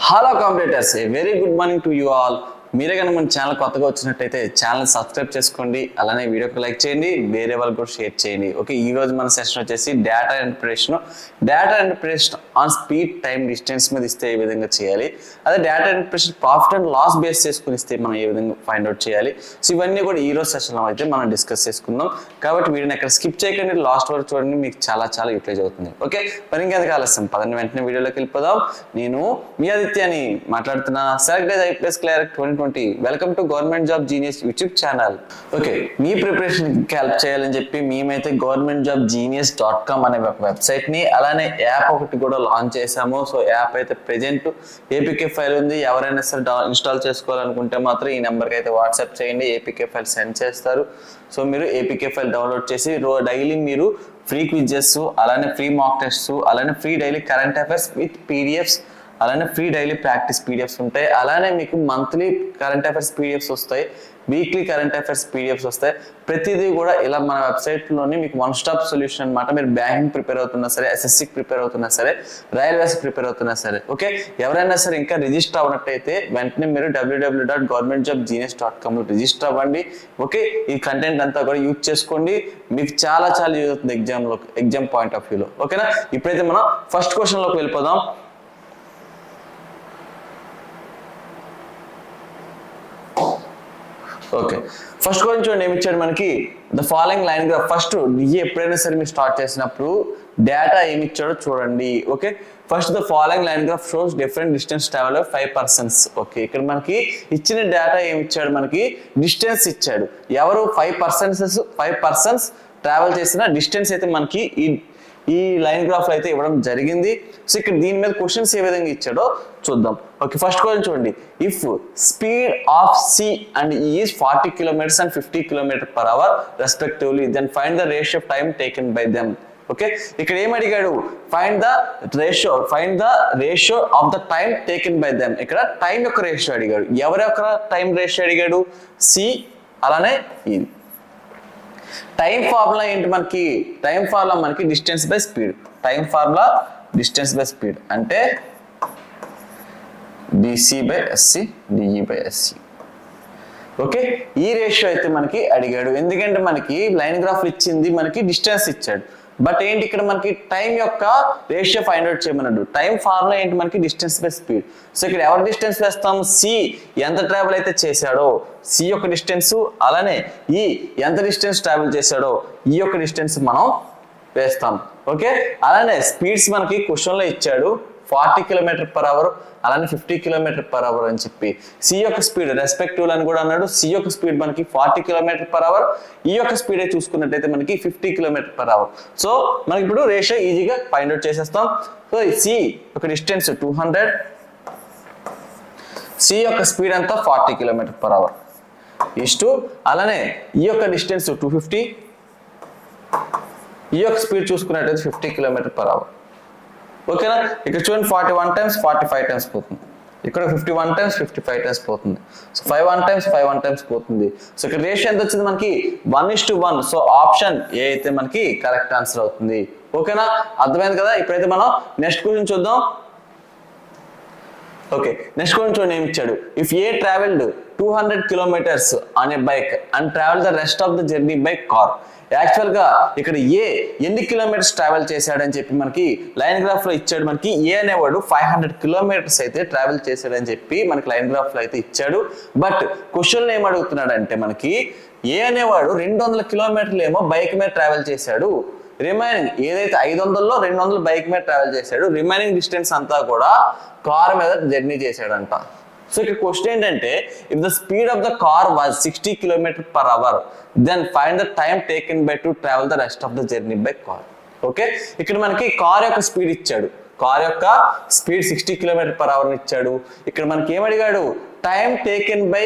Hello competitors, a very good morning to you all. మీరే కనుక మన ఛానల్ కొత్తగా వచ్చినట్టయితే ఛానల్ సబ్స్క్రైబ్ చేసుకోండి, అలానే వీడియోకి లైక్ చేయండి, వేరే వాళ్ళకి కూడా షేర్ చేయండి. ఓకే, ఈ రోజు మన సెషన్ వచ్చేసి data interpretation on speed time distance మీద ఇస్తే ఏ విధంగా చేయాలి, అదే data interpretation profit and loss base చేసుకుని ఇస్తే మనం ఏ విధంగా ఫైండ్ అవుట్ చేయాలి. సో ఇవన్నీ కూడా ఈ రోజు సెషన్లో అయితే మనం డిస్కస్ చేసుకుందాం. కాబట్టి వీడియోని ఎక్కడ స్కిప్ చేయకండి, లాస్ట్ వరకు చూడండి, మీకు చాలా చాలా యూటిలైజ్ అవుతుంది. ఓకే, మరి ఇంకెందుకు ఆలస్యం, పదండి వెంటనే వీడియోలోకి వెళ్ళిపోదాం. నేను మీ ఆదిత్యని మాట్లాడుతున్నా, select IPS clerk 2020. Welcome to government job genius YouTube channel. Okay, me preparation help చేయాలని చెప్పి మేమైతే governmentjobgenius.com అనే ఒక వెబ్సైట్ ని అలానే యాప్ ఒకటి కూడా లాంచ్ చేసాము. సో యాప్ అయితే ప్రెజెంట్ ఏపీకే ఫైల్ ఉంది. ఎవరైనా సరే ఇన్స్టాల్ చేసుకోవాలనుకుంటే మాత్రం ఈ నెంబర్కి అయితే వాట్సాప్ చేయండి, ఏపీకే ఫైల్ సెండ్ చేస్తారు. సో మీరు ఏపీకే ఫైల్ డౌన్లోడ్ చేసి డైలీ మీరు ఫ్రీ క్విజెస్, అలానే ఫ్రీ మాక్ టెస్ట్స్, అలానే free daily current affairs with PDFs, అలానే ఫ్రీ డైలీ ప్రాక్టీస్ పీడిఎఫ్స్ ఉంటాయి. అలానే మీకు మంత్లీ కరెంట్ అఫైర్స్ పీడిఎఫ్స్ వస్తాయి, వీక్లీ కరెంట్ అఫైర్స్ పీడిఎఫ్స్ వస్తాయి. ప్రతిదీ కూడా ఇలా మన వెబ్సైట్లోని మీకు వన్ స్టాప్ సొల్యూషన్ అనమాట. మీరు బ్యాంకింగ్ ప్రిపేర్ అవుతున్నా సరే, ఎస్ఎస్సికి ప్రిపేర్ అవుతున్నా సరే, రైల్వేస్కి ప్రిపేర్ అవుతున్నా సరే. ఓకే, ఎవరైనా సరే ఇంకా రిజిస్టర్ అవ్వనట్టయితే వెంటనే మీరు www.governmentjobgenius.com రిజిస్టర్ అవ్వండి. ఓకే, ఈ కంటెంట్ అంతా కూడా యూజ్ చేసుకోండి, మీకు చాలా చాలా యూజ్ అవుతుంది ఎగ్జామ్ పాయింట్ ఆఫ్ వ్యూలో. ఓకేనా, ఇప్పుడైతే మనం ఫస్ట్ క్వశ్చన్లోకి వెళ్ళిపోదాం. ఓకే, ఫస్ట్ క్వశ్చన్ చూడండి, ఏమి ఇచ్చాడు మనకి, the following line graph. First ఎప్పుడైనా సరే మీరు స్టార్ట్ చేసినప్పుడు డేటా ఏమి ఇచ్చాడో చూడండి. Okay, first the following line graph shows different distance travel 5 persons. Okay, ఇక్కడ మనకి ఇచ్చిన డేటా ఏమి ఇచ్చాడు, మనకి డిస్టెన్స్ ఇచ్చాడు. ఎవరు 5 persons ట్రావెల్ చేసిన డిస్టెన్స్ అయితే మనకి ఈ లైన్ గ్రాఫ్ అయితే ఇవ్వడం జరిగింది. సో ఇక్కడ దీని మీద క్వశ్చన్స్ ఏ విధంగా ఇచ్చాడో చూద్దాం. ఓకే, ఫస్ట్ క్వశ్చన్ చూడండి, if speed of C and E is 40 kilometers and 50 km/h respectively, then find the ratio of time taken by them. Okay, ఇక్కడ ఏం అడిగాడు, find the ratio of the time taken by them. ఇక్కడ time యొక్క ratio అడిగాడు. ఎవరి యొక్క time ratio అడిగాడు, C అలానే ఈ. టైం ఫార్ములా ఏంటి మనకి, టైం ఫార్ములా మనకి distance by speed. Time formula distance by speed అంటే dc/sc de/sc. ఓకే, ఈ రేషియో అయితే మనకి అడిగాడు. ఎందుకంటే మనకి లైన్ గ్రాఫ్ ఇచ్చింది, మనకి డిస్టెన్స్ ఇచ్చాడు, బట్ ఏంటి ఇక్కడ మనకి టైం యొక్క రేషియో ఫైండ్ అవుట్ చేయమన్నాడు. టైం ఫార్ములా ఏంటి మనకి డిస్టెన్స్ బై స్పీడ్. సో ఇక్కడ ఎవరి డిస్టెన్స్ వేస్తాం, సి ఎంత ట్రావెల్ అయితే చేశాడో సి యొక్క డిస్టెన్స్, అలానే ఈ ఎంత డిస్టెన్స్ ట్రావెల్ చేశాడో ఈ యొక్క డిస్టెన్స్ మనం వేస్తాం. ఓకే, అలానే స్పీడ్స్ మనకి క్వశ్చన్లో ఇచ్చాడు 40 km/h, అలానే 50 km/h అని చెప్పి. సి యొక్క స్పీడ్ రెస్పెక్టివ్ అని కూడా అన్నాడు. సి యొక్క స్పీడ్ మనకి 40 km/h, ఈ యొక్క స్పీడ్ చూసుకున్నట్టయితే మనకి 50 km/h. సో మనకి ఇప్పుడు రేషియో ఈజీగా ఫైండ్ అవుట్ చేసేస్తాం. సో సి యొక్క డిస్టెన్స్ 200, సి యొక్క స్పీడ్ అంతా 40 km/h ఇష్టు, అలానే ఈ యొక్క డిస్టెన్స్ 250, ఈ యొక్క స్పీడ్ చూసుకున్నట్టయితే 50 km/h. ఓకేనా, ఇక్కడ చూడండి 41 times 45 times పోతుంది, ఇక్కడ 51 times 55 times పోతుంది. సో 51 times పోతుంది. సో ఇక్కడ రేషియో ఎంత వచ్చింది మనకి 1:1. సో ఆప్షన్ ఏ అయితే మనకి కరెక్ట్ ఆన్సర్ అవుతుంది. ఓకేనా, అర్థమైంది కదా. ఇప్పుడైతే మనం నెక్స్ట్ క్వశ్చన్ చూద్దాం. ఓకే, నెక్స్ట్ క్వశ్చన్ చూడండి, ఏమి ఇచ్చాడు, if A travelled 200 kilometers on a bike and travel the rest of the journey by car. Actual గా ఇక్కడ ఏ ఎన్ని కిలోమీటర్స్ ట్రావెల్ చేశాడని చెప్పి మనకి లైన్ గ్రాఫ్ లో ఇచ్చాడు. మనకి ఏ అనేవాడు 500 kilometers అయితే ట్రావెల్ చేశాడని చెప్పి మనకి లైన్ గ్రాఫ్ లో అయితే ఇచ్చాడు. బట్ క్వశ్చన్ ఏం అడుగుతున్నాడు అంటే మనకి ఏ అనేవాడు 200 kilometers ఏమో బైక్ మీద ట్రావెల్ చేశాడు, రిమైనింగ్ ఏదైతే 500లో 200 బైక్ మీద ట్రావెల్ చేశాడు, రిమైనింగ్ డిస్టెన్స్ అంతా కూడా కార్ మీద జర్నీ చేశాడంట. సో ఇక్కడ క్వశ్చన్ ఏంటంటే, if the speed of the car was 60 km/h, then find the time taken by to travel the rest of the journey by car. Okay, ఇక్కడ మనకి car యొక్క speed ఇచ్చాడు, కార్ యొక్క speed 60 km/h ఇచ్చాడు. ఇక్కడ మనకి ఏం అడిగాడు, time taken by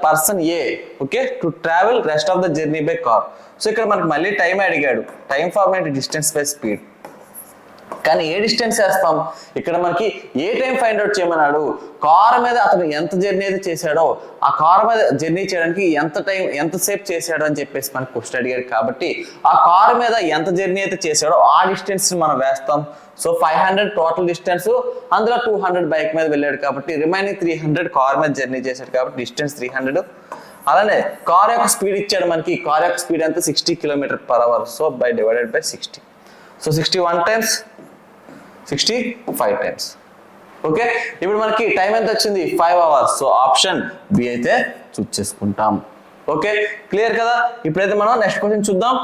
person A, okay, to travel rest of the journey by car. So ఇక్కడ మనకి మళ్ళీ టైం అడిగాడు. Time formula distance by speed. కానీ ఏ డిస్టెన్స్ వేస్తాం, ఇక్కడ మనకి ఏ టైం ఫైండ్ అవుట్ చేయమన్నాడు, కార్ మీద అతను ఎంత జర్నీ అయితే చేశాడో ఆ కార్ మీద జర్నీ చేయడానికి ఎంతసేపు చేశాడు అని చెప్పేసి మనకి క్వశ్చన్ అడిగాడు. కాబట్టి ఆ కార్ మీద ఎంత జర్నీ అయితే చేశాడో ఆ డిస్టెన్స్ మనం వేస్తాం. సో 500 టోటల్ డిస్టెన్స్, అందులో 200 బైక్ మీద వెళ్ళాడు కాబట్టి రిమైనింగ్ 300 కార్ మీద జర్నీ చేశాడు కాబట్టి డిస్టెన్స్ 300. అలానే కార్ యొక్క స్పీడ్ ఇచ్చాడు మనకి, కార్ యొక్క స్పీడ్ ఎంత 60 km/h. So by divided by 60. So 61 times 65 times. Okay, ఇప్పుడు మనకి టైం ఎంత వచ్చింది 5 hours. సో ఆప్షన్ బి అయితే చూస్ చేసుకుంటాం. ఓకే, క్లియర్ కదా. ఇప్పుడైతే మనం నెక్స్ట్ క్వశ్చన్ చూద్దాం.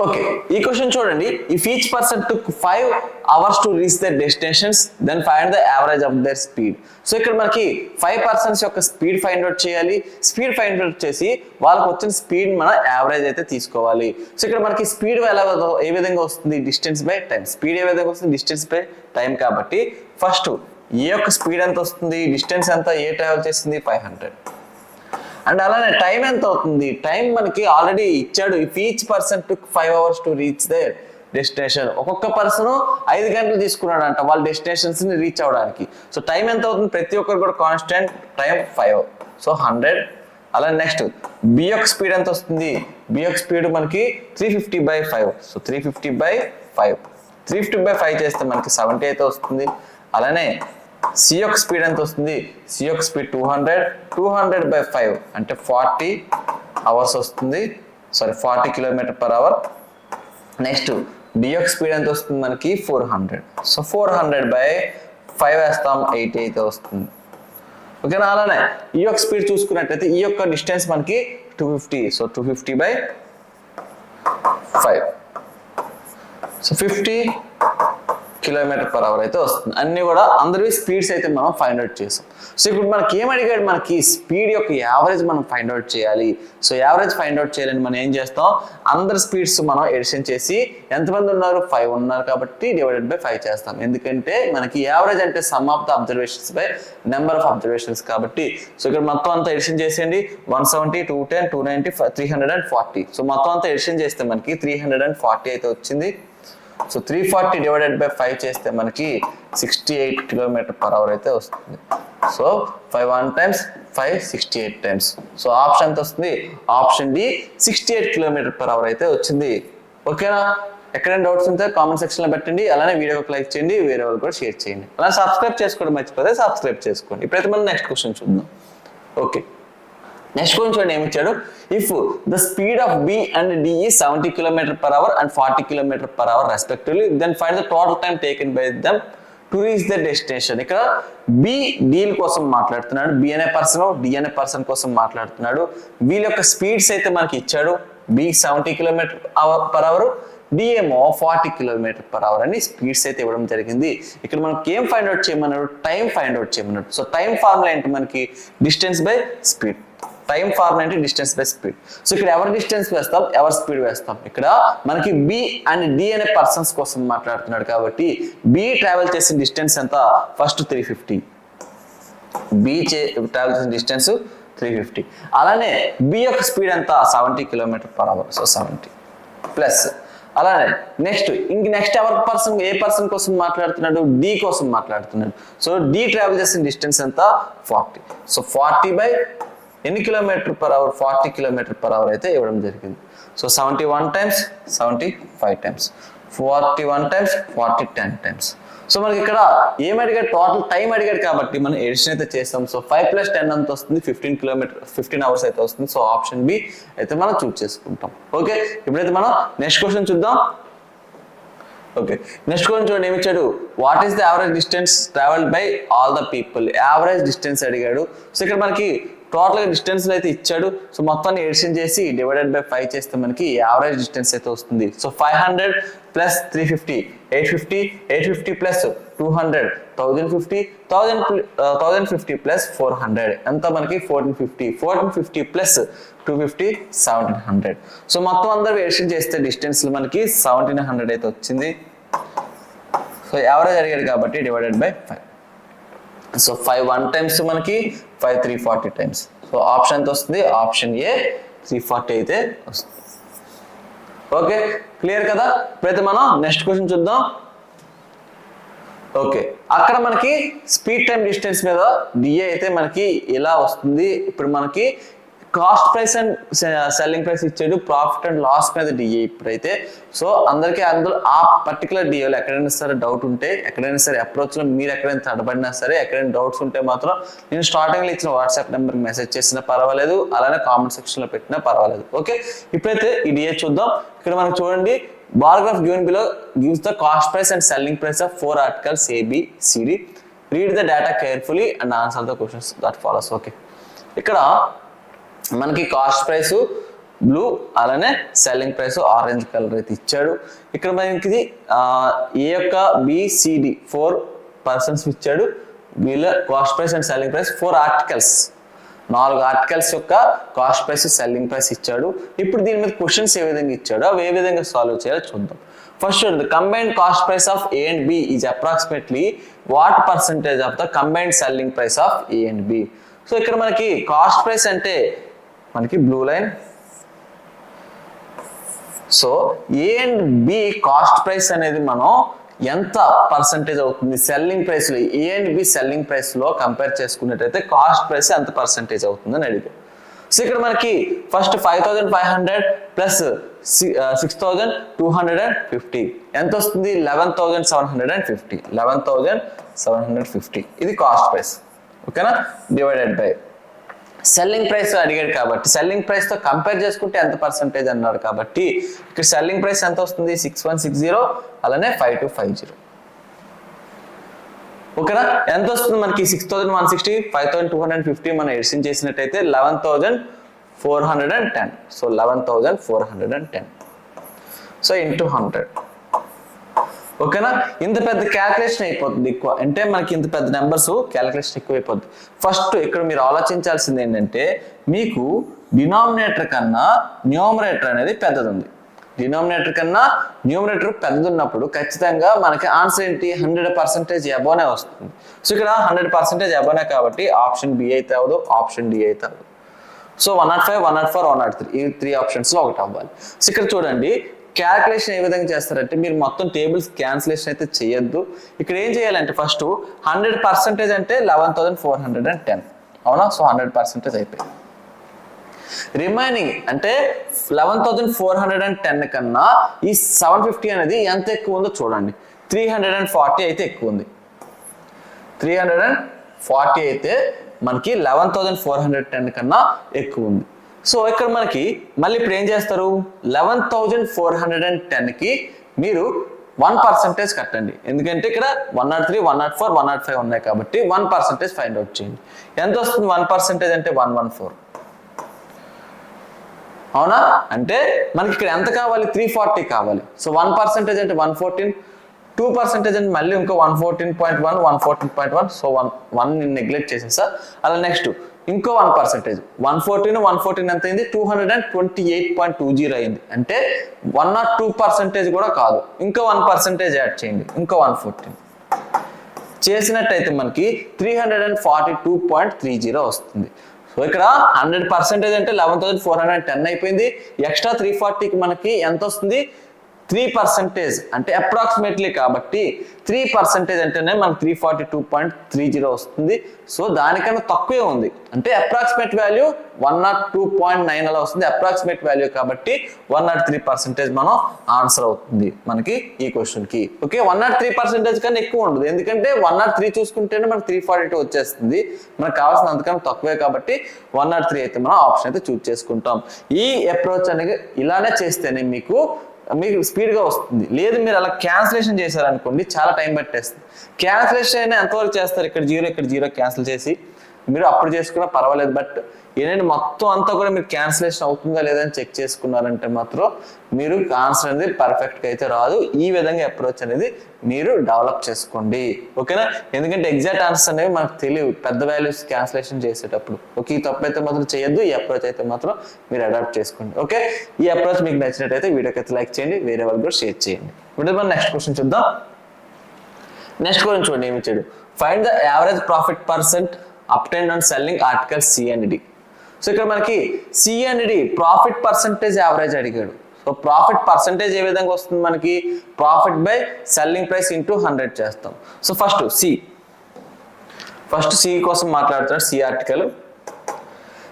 ఓకే, ఈ క్వశ్చన్ చూడండి. If each person took 5 hours to reach their destinations then find the average of their speed. So ఇక్కడ మనకి 5 persons యొక్క స్పీడ్ ఫైండ్ అవుట్ చేయాలి. స్పీడ్ ఫైండ్ అవుట్ చేసి వాళ్ళకి వచ్చిన స్పీడ్ మన యావరేజ్ అయితే తీసుకోవాలి. సో ఇక్కడ మనకి స్పీడ్ ఏ విధంగా వస్తుంది, డిస్టెన్స్ బై టైం. స్పీడ్ ఏ విధంగా వస్తుంది, డిస్టెన్స్ బై టైం. కాబట్టి ఫస్ట్ ఏ యొక్క స్పీడ్ ఎంత వస్తుంది, డిస్టెన్స్ ఎంత, ఏ ట్రావెల్ చేసింది 500. అండ్ అలానే టైం ఎంత అవుతుంది, టైం మనకి ఆల్రెడీ ఇచ్చాడు. If each person took 5 hours to reach their destination. ఒక్కొక్క పర్సన్ 5 గంటలు తీసుకున్నాడు అంట వాళ్ళ డెస్టినేషన్స్ ని రీచ్ అవడానికి. సో టైం ఎంత అవుతుంది, ప్రతి ఒక్కరు కూడా కాన్స్టెంట్ టైం 5. సో 100. అలా నెక్స్ట్ బి యొక్క స్పీడ్ ఎంత వస్తుంది, బి యొక్క స్పీడ్ మనకి 350/5. సో 350/5 350/5 చేస్తే మనకి 70 అయితే వస్తుంది. అలానే సి యొక్క స్పీడ్ ఎంత వస్తుంది, సి యొక్క స్పీడ్ 200/5 అంటే 40 hours వస్తుంది. Sorry 40 km/h. నెక్స్ట్ డి యొక్క స్పీడ్ ఎంత వస్తుంది మనకి 400. సో 400/5 వేస్తాం, 80 అయితే వస్తుంది. ఓకేనా. అలానే ఈ యొక్క స్పీడ్ చూసుకున్నట్లయితే ఈ యొక్క డిస్టెన్స్ మనకి 250. సో 250/5 సో 50 km/h అయితే వస్తుంది. అన్ని కూడా అందరివి స్పీడ్స్ అయితే మనం ఫైండ్ అవుట్ చేసాం. సో ఇప్పుడు మనకి ఏం అడిగాడు, మనకి స్పీడ్ యొక్క యావరేజ్ మనం ఫైండ్ అవుట్ చేయాలి. సో యావరేజ్ ఫైండ్ అవుట్ చేయాలని మనం ఏం చేస్తాం, అందరి స్పీడ్స్ మనం ఎడిషన్ చేసి ఎంతమంది ఉన్నారు 5 ఉన్నారు కాబట్టి డివైడెడ్ బై 5 చేస్తాం. ఎందుకంటే మనకి యావరేజ్ అంటే some of the observations by number of observations కాబట్టి. సో ఇక్కడ మొత్తం అంతా ఎడిషన్ చేసేయండి. 170, 210, 290, 340. సో మొత్తం అంతా ఎడిషన్ చేస్తే మనకి 340 అయితే వచ్చింది. సో 340 డివైడెడ్ బై 5 చేస్తే మనకి 68 km/h అయితే వస్తుంది. So 5 1 times 5 68 times. So option ఎంత వస్తుంది, ఆప్షన్ డి 68 km/h అయితే వచ్చింది. ఓకేనా. ఎక్కడైనా డౌట్స్ ఉంటే కామెంట్ సెక్షన్ లో పెట్టండి. అలానే వీడియోకి లైక్ చేయండి, వేరే వాళ్ళు కూడా షేర్ చేయండి. అలానే సబ్స్క్రైబ్ చేసుకోవడం మర్చిపోతే సబ్స్క్రైబ్ చేసుకోండి. ఇప్పుడైతే మనం నెక్స్ట్ క్వశ్చన్ చూద్దాం. ఓకే, నెక్స్ట్ క్వశ్చన్ చూడండి ఏమి ఇచ్చాడు. If the speed of B and D is 70 km/h and 40 km/h respectively then find the total time taken by them to reach the destination. ఇక్కడ బి డీల్ కోసం మాట్లాడుతున్నాడు, బి అనే person D అనే person కోసం మాట్లాడుతున్నాడు. వీళ్ళ యొక్క స్పీడ్స్ అయితే మనకి ఇచ్చాడు. బి 70 km/h, డి ఏమో 40 km/h అని స్పీడ్స్ అయితే ఇవ్వడం జరిగింది. ఇక్కడ మనకి ఏం ఫైండ్ అవుట్ చేయమన్నాడు, టైం ఫైండ్ అవుట్ చేయమన్నాడు. సో టైం ఫార్ములా ఏంటి మనకి, distance by speed. Time formula ఏంటి, డిస్టెన్స్ బై స్పీడ్. సో ఇక్కడ ఎవరి డిస్టెన్స్ వేస్తాం, ఎవరి స్పీడ్ వేస్తాం. ఇక్కడ మనకి బి అండ్ డి అనే పర్సన్స్ కోసం మాట్లాడుతున్నాడు కాబట్టి బి ట్రావెల్ చేసిన డిస్టెన్స్ ఎంత, ఫస్ట్ 350. బి ట్రావెల్ చేసిన డిస్టెన్స్ 350. అలానే బి యొక్క స్పీడ్ ఎంత 70 km/h. సో 70 ప్లస్ అలానే నెక్స్ట్ ఎవరి పర్సన్, ఏ పర్సన్ కోసం మాట్లాడుతున్నాడు, డి కోసం మాట్లాడుతున్నాడు. సో డి ట్రావెల్ చేసిన డిస్టెన్స్ ఎంత 40. సో 40 బై ఎన్ని km/h, 40 km/h అయితే ఇవ్వడం జరిగింది. So 71 times 75 times, 41 times 40 10 times. So మనకి ఇక్కడ ఏం అడిగాడు, టోటల్ టైం అడిగాడు కాబట్టి మనం ఎడిషన్ అయితే చేస్తాం. సో 5 + 10 ఎంత వస్తుంది, 15 hours అయితే వస్తుంది. సో ఆప్షన్ బి అయితే మనం చూస్ చేసుకుంటాం. ఓకే, ఇప్పుడైతే మనం నెక్స్ట్ క్వశ్చన్ చూద్దాం. ఓకే, నెక్స్ట్ క్వశ్చన్ చూడండి ఏమి ఇచ్చాడు. What is the average distance travelled by all the people. Average distance అడిగాడు. సో ఇక్కడ మనకి టోటల్ గా డిస్టెన్స్ అయితే ఇచ్చాడు. సో మొత్తాన్ని ఎడిషన్ చేసి డివైడెడ్ బై 5 చేస్తే మనకి యావరేజ్ డిస్టెన్స్ అయితే వస్తుంది. సో 500 + 350 850 + 200 1050 1050 + 400 ఎంత మనకి 1450 + 250 1700. సో మొత్తం అందరూ ఎడిషన్ చేస్తే డిస్టెన్స్ మనకి 1700 అయితే వచ్చింది. సో యావరేజ్ అడిగాడు కాబట్టి డివైడెడ్ బై 5. సో 5 1 times మనకి 5 340 times. సో ఆప్షన్ ఎంత వస్తుంది, ఆప్షన్ ఏ 340 అయితే వస్తుంది. ఓకే, క్లియర్ కదా. ఇప్పుడైతే మనం నెక్స్ట్ క్వశ్చన్ చూద్దాం. ఓకే, అక్కడ మనకి స్పీడ్ టైం డిస్టెన్స్ మీద డిఏ అయితే మనకి ఎలా వస్తుంది. ఇప్పుడు మనకి cost price and selling price ఇచ్చాడు, ప్రాఫిట్ అండ్ లాస్ మీద డిఏ ఇప్పుడైతే. సో అందరికీ అందులో ఆ పర్టికులర్ డిఏలో ఎక్కడైనా సరే డౌట్ ఉంటే, ఎక్కడైనా సరే అప్రోచ్లో మీరు ఎక్కడైనా తడబడినా సరే, ఎక్కడైనా డౌట్స్ ఉంటే మాత్రం నేను స్టార్టింగ్లో ఇచ్చిన వాట్సాప్ నెంబర్కి మెసేజ్ చేసినా పర్వాలేదు, అలానే కామెంట్ సెక్షన్లో పెట్టినా పర్వాలేదు. ఓకే, ఇప్పుడైతే ఈ డిఏ చూద్దాం. ఇక్కడ మనకు చూడండి, bar graph given below gives the cost price and selling price of 4 articles A, B, C, D. Read the data carefully and answer the questions that follows. Okay, ఇక్కడ మనకి కాస్ట్ ప్రైస్ బ్లూ, అలానే selling price orange colour అయితే ఇచ్చాడు. ఇక్కడ మనకి ఏ యొక్క BCD 4 persons ఇచ్చాడు. వీళ్ళ cost price and selling price 4 articles, 4 articles యొక్క కాస్ట్ ప్రైస్ సెల్లింగ్ ప్రైస్ ఇచ్చాడు. ఇప్పుడు దీని మీద క్వశ్చన్స్ ఏ విధంగా ఇచ్చాడో అవి ఏ విధంగా సాల్వ్ చేయాలో చూద్దాం. ఫస్ట్ చూడండి, combined cost price of A and B is approximately what percentage of the combined selling price of A and B. So ఇక్కడ మనకి కాస్ట్ ప్రైస్ అంటే మనకి blue line. So A and B cost price అనేది మనం ఎంత percentage అవుతుంది selling price లో, A and B selling price లో కంపేర్ చేసుకున్నట్టయితే కాస్ట్ ప్రైస్ ఎంత పర్సంటేజ్ అవుతుంది అని అడిగారు. సో ఇక్కడ మనకి ఫస్ట్ 5500 ప్లస్ 6250 ఎంత వస్తుంది? 11750. 11750 ఇది కాస్ట్ ప్రైస్. ఓకేనా, డివైడెడ్ బై సెల్లింగ్ ప్రైస్ అడిగాడు కాబట్టి సెల్లింగ్ ప్రైస్ తో కంపేర్ చేసుకుంటే ఎంత పర్సంటేజ్ అన్నాడు కాబట్టి ఇక్కడ సెల్లింగ్ ప్రైస్ ఎంత వస్తుంది? 6160, అలానే 5250. ఓకేనా, ఎంత వస్తుంది మనకి? 6160, 5250 మనం ఎడిషన్ చేసినట్టయితే 11410. సో 11410. So into 100. ఓకేనా, ఇంత పెద్ద క్యాల్కులేషన్ అయిపోతుంది ఎక్కువ, అంటే మనకి ఇంత పెద్ద నెంబర్స్ క్యాల్కులేషన్ ఎక్కువ అయిపోద్ది. ఫస్ట్ ఇక్కడ మీరు ఆలోచించాల్సింది ఏంటంటే, మీకు డినామినేటర్ కన్నా న్యూమరేటర్ అనేది పెద్దది ఉంది. డినామినేటర్ కన్నా న్యూమరేటర్ పెద్దది ఉన్నప్పుడు ఖచ్చితంగా మనకి ఆన్సర్ ఏంటి? 100% అబోనే వస్తుంది. సో ఇక్కడ 100% అబోనే కాబట్టి ఆప్షన్ బి అయితే అవ్వదు, ఆప్షన్ డి అయితే అవ్వదు. సో 105, 104, 103 ఈ 3 ఆప్షన్స్లో ఒకటి అవ్వాలి. సో ఇక్కడ చూడండి, క్యాల్కులేషన్ ఏ విధంగా చేస్తారంటే, మీరు మొత్తం టేబుల్స్ క్యాన్సిలేషన్ అయితే చేయొద్దు. ఇక్కడ ఏం చేయాలంటే ఫస్ట్ 100% అంటే 11410, అవునా? సో 100% అయిపోయింది. రిమైనింగ్ అంటే 11410 కన్నా ఈ 750 అనేది ఎంత ఎక్కువ ఉందో చూడండి. 340 అయితే ఎక్కువ ఉంది. 340 అయితే మనకి 11410 కన్నా ఎక్కువ ఉంది. సో ఇక్కడ మనకి మళ్ళీ ఇప్పుడు ఏం చేస్తారు? 11410కి మీరు 1% కట్టండి. ఎందుకంటే ఇక్కడ 103, 104, 105 ఉన్నాయి కాబట్టి 1% ఫైండ్ అవుట్ చేయండి. ఎంత వస్తుంది 1% అంటే? 114. అవునా? అంటే మనకి ఇక్కడ ఎంత కావాలి? 340 కావాలి. సో 1% అంటే 114, 2% అంటే మళ్ళీ ఇంకో 114.1, 114.1. సో 1 నెగ్లెక్ట్ చేసేసా. అలా నెక్స్ట్ ఇంకో 1%, 114 ఎంత అయింది? 228.20 అయింది. అంటే 102% కూడా కాదు, ఇంకో 1% యాడ్ చేయండి, ఇంకో 114 చేసినట్టయితే మనకి 342.30 వస్తుంది. సో ఇక్కడ 100% అంటే 11410 అయిపోయింది. ఎక్స్ట్రా 340కి మనకి ఎంత వస్తుంది? 3% అంటే అప్రాక్సిమేట్లీ కాబట్టి 3% అంటేనే మనకు 342.30 వస్తుంది. సో దానికన్నా తక్కువే ఉంది, అంటే అప్రాక్సిమేట్ వాల్యూ 102.9 అలా వస్తుంది. అప్రాక్సిమేట్ వాల్యూ కాబట్టి 103% మనం ఆన్సర్ అవుతుంది మనకి ఈ క్వశ్చన్ కి. ఓకే, 103% కన్నా ఎక్కువ ఉండదు, ఎందుకంటే 103 చూసుకుంటేనే మనకు 342 వచ్చేస్తుంది. మనకు కావాల్సిన అంతకన్నా తక్కువే కాబట్టి 103 అయితే మనం ఆప్షన్ అయితే చూస్ చేసుకుంటాం. ఈ అప్రోచ్ అనేది ఇలానే చేస్తేనే మీకు స్పీడ్గా వస్తుంది. లేదు మీరు అలా క్యాన్సిలేషన్ చేశారనుకోండి చాలా టైం పట్టేస్తుంది. క్యాన్సిలేషన్ అయినా ఎంతవరకు చేస్తారు? ఇక్కడ 0 ఇక్కడ 0 క్యాన్సిల్ చేసి మీరు అప్పుడు చేసుకున్నా పర్వాలేదు. బట్ ఏంటంటే మొత్తం అంతా కూడా మీరు క్యాన్సిలేషన్ అవుతుందా లేదా అని చెక్ చేసుకున్నారంటే మాత్రం మీరు ఆన్సర్ అనేది పర్ఫెక్ట్గా అయితే రాదు. ఈ విధంగా అప్రోచ్ అనేది మీరు డెవలప్ చేసుకోండి. ఓకేనా, ఎందుకంటే ఎగ్జాక్ట్ ఆన్సర్స్ అనేవి మనకు తెలియదు పెద్ద వాల్యూస్ క్యాన్సిలేషన్ చేసేటప్పుడు. ఓకే, ఈ తప్పు అయితే మాత్రం చేయొద్దు, ఈ అప్రోచ్ అయితే మాత్రం మీరు అడాప్ట్ చేసుకోండి. ఓకే, ఈ అప్రోచ్ మీకు నచ్చినట్టయితే వీడియోకి అయితే లైక్ చేయండి, వేరే వాళ్ళు కూడా షేర్ చేయండి. ఇప్పుడు మనం నెక్స్ట్ క్వశ్చన్ చూద్దాం. నెక్స్ట్ క్వశ్చన్ చూడండి ఏమి ఇచ్చాడు. Find the average profit percent obtained on selling articles C and D. So ఇక్కడ మనకి C and D profit percentage average అడిగాడు. సో సో ప్రాఫిట్ పర్సంటేజ్ ఏ విధంగా వస్తుంది మనకి, profit by selling price into 100 చేస్తాం. సో ఫస్ట్ సి కోసం మాట్లాడుతున్నాడు. C article,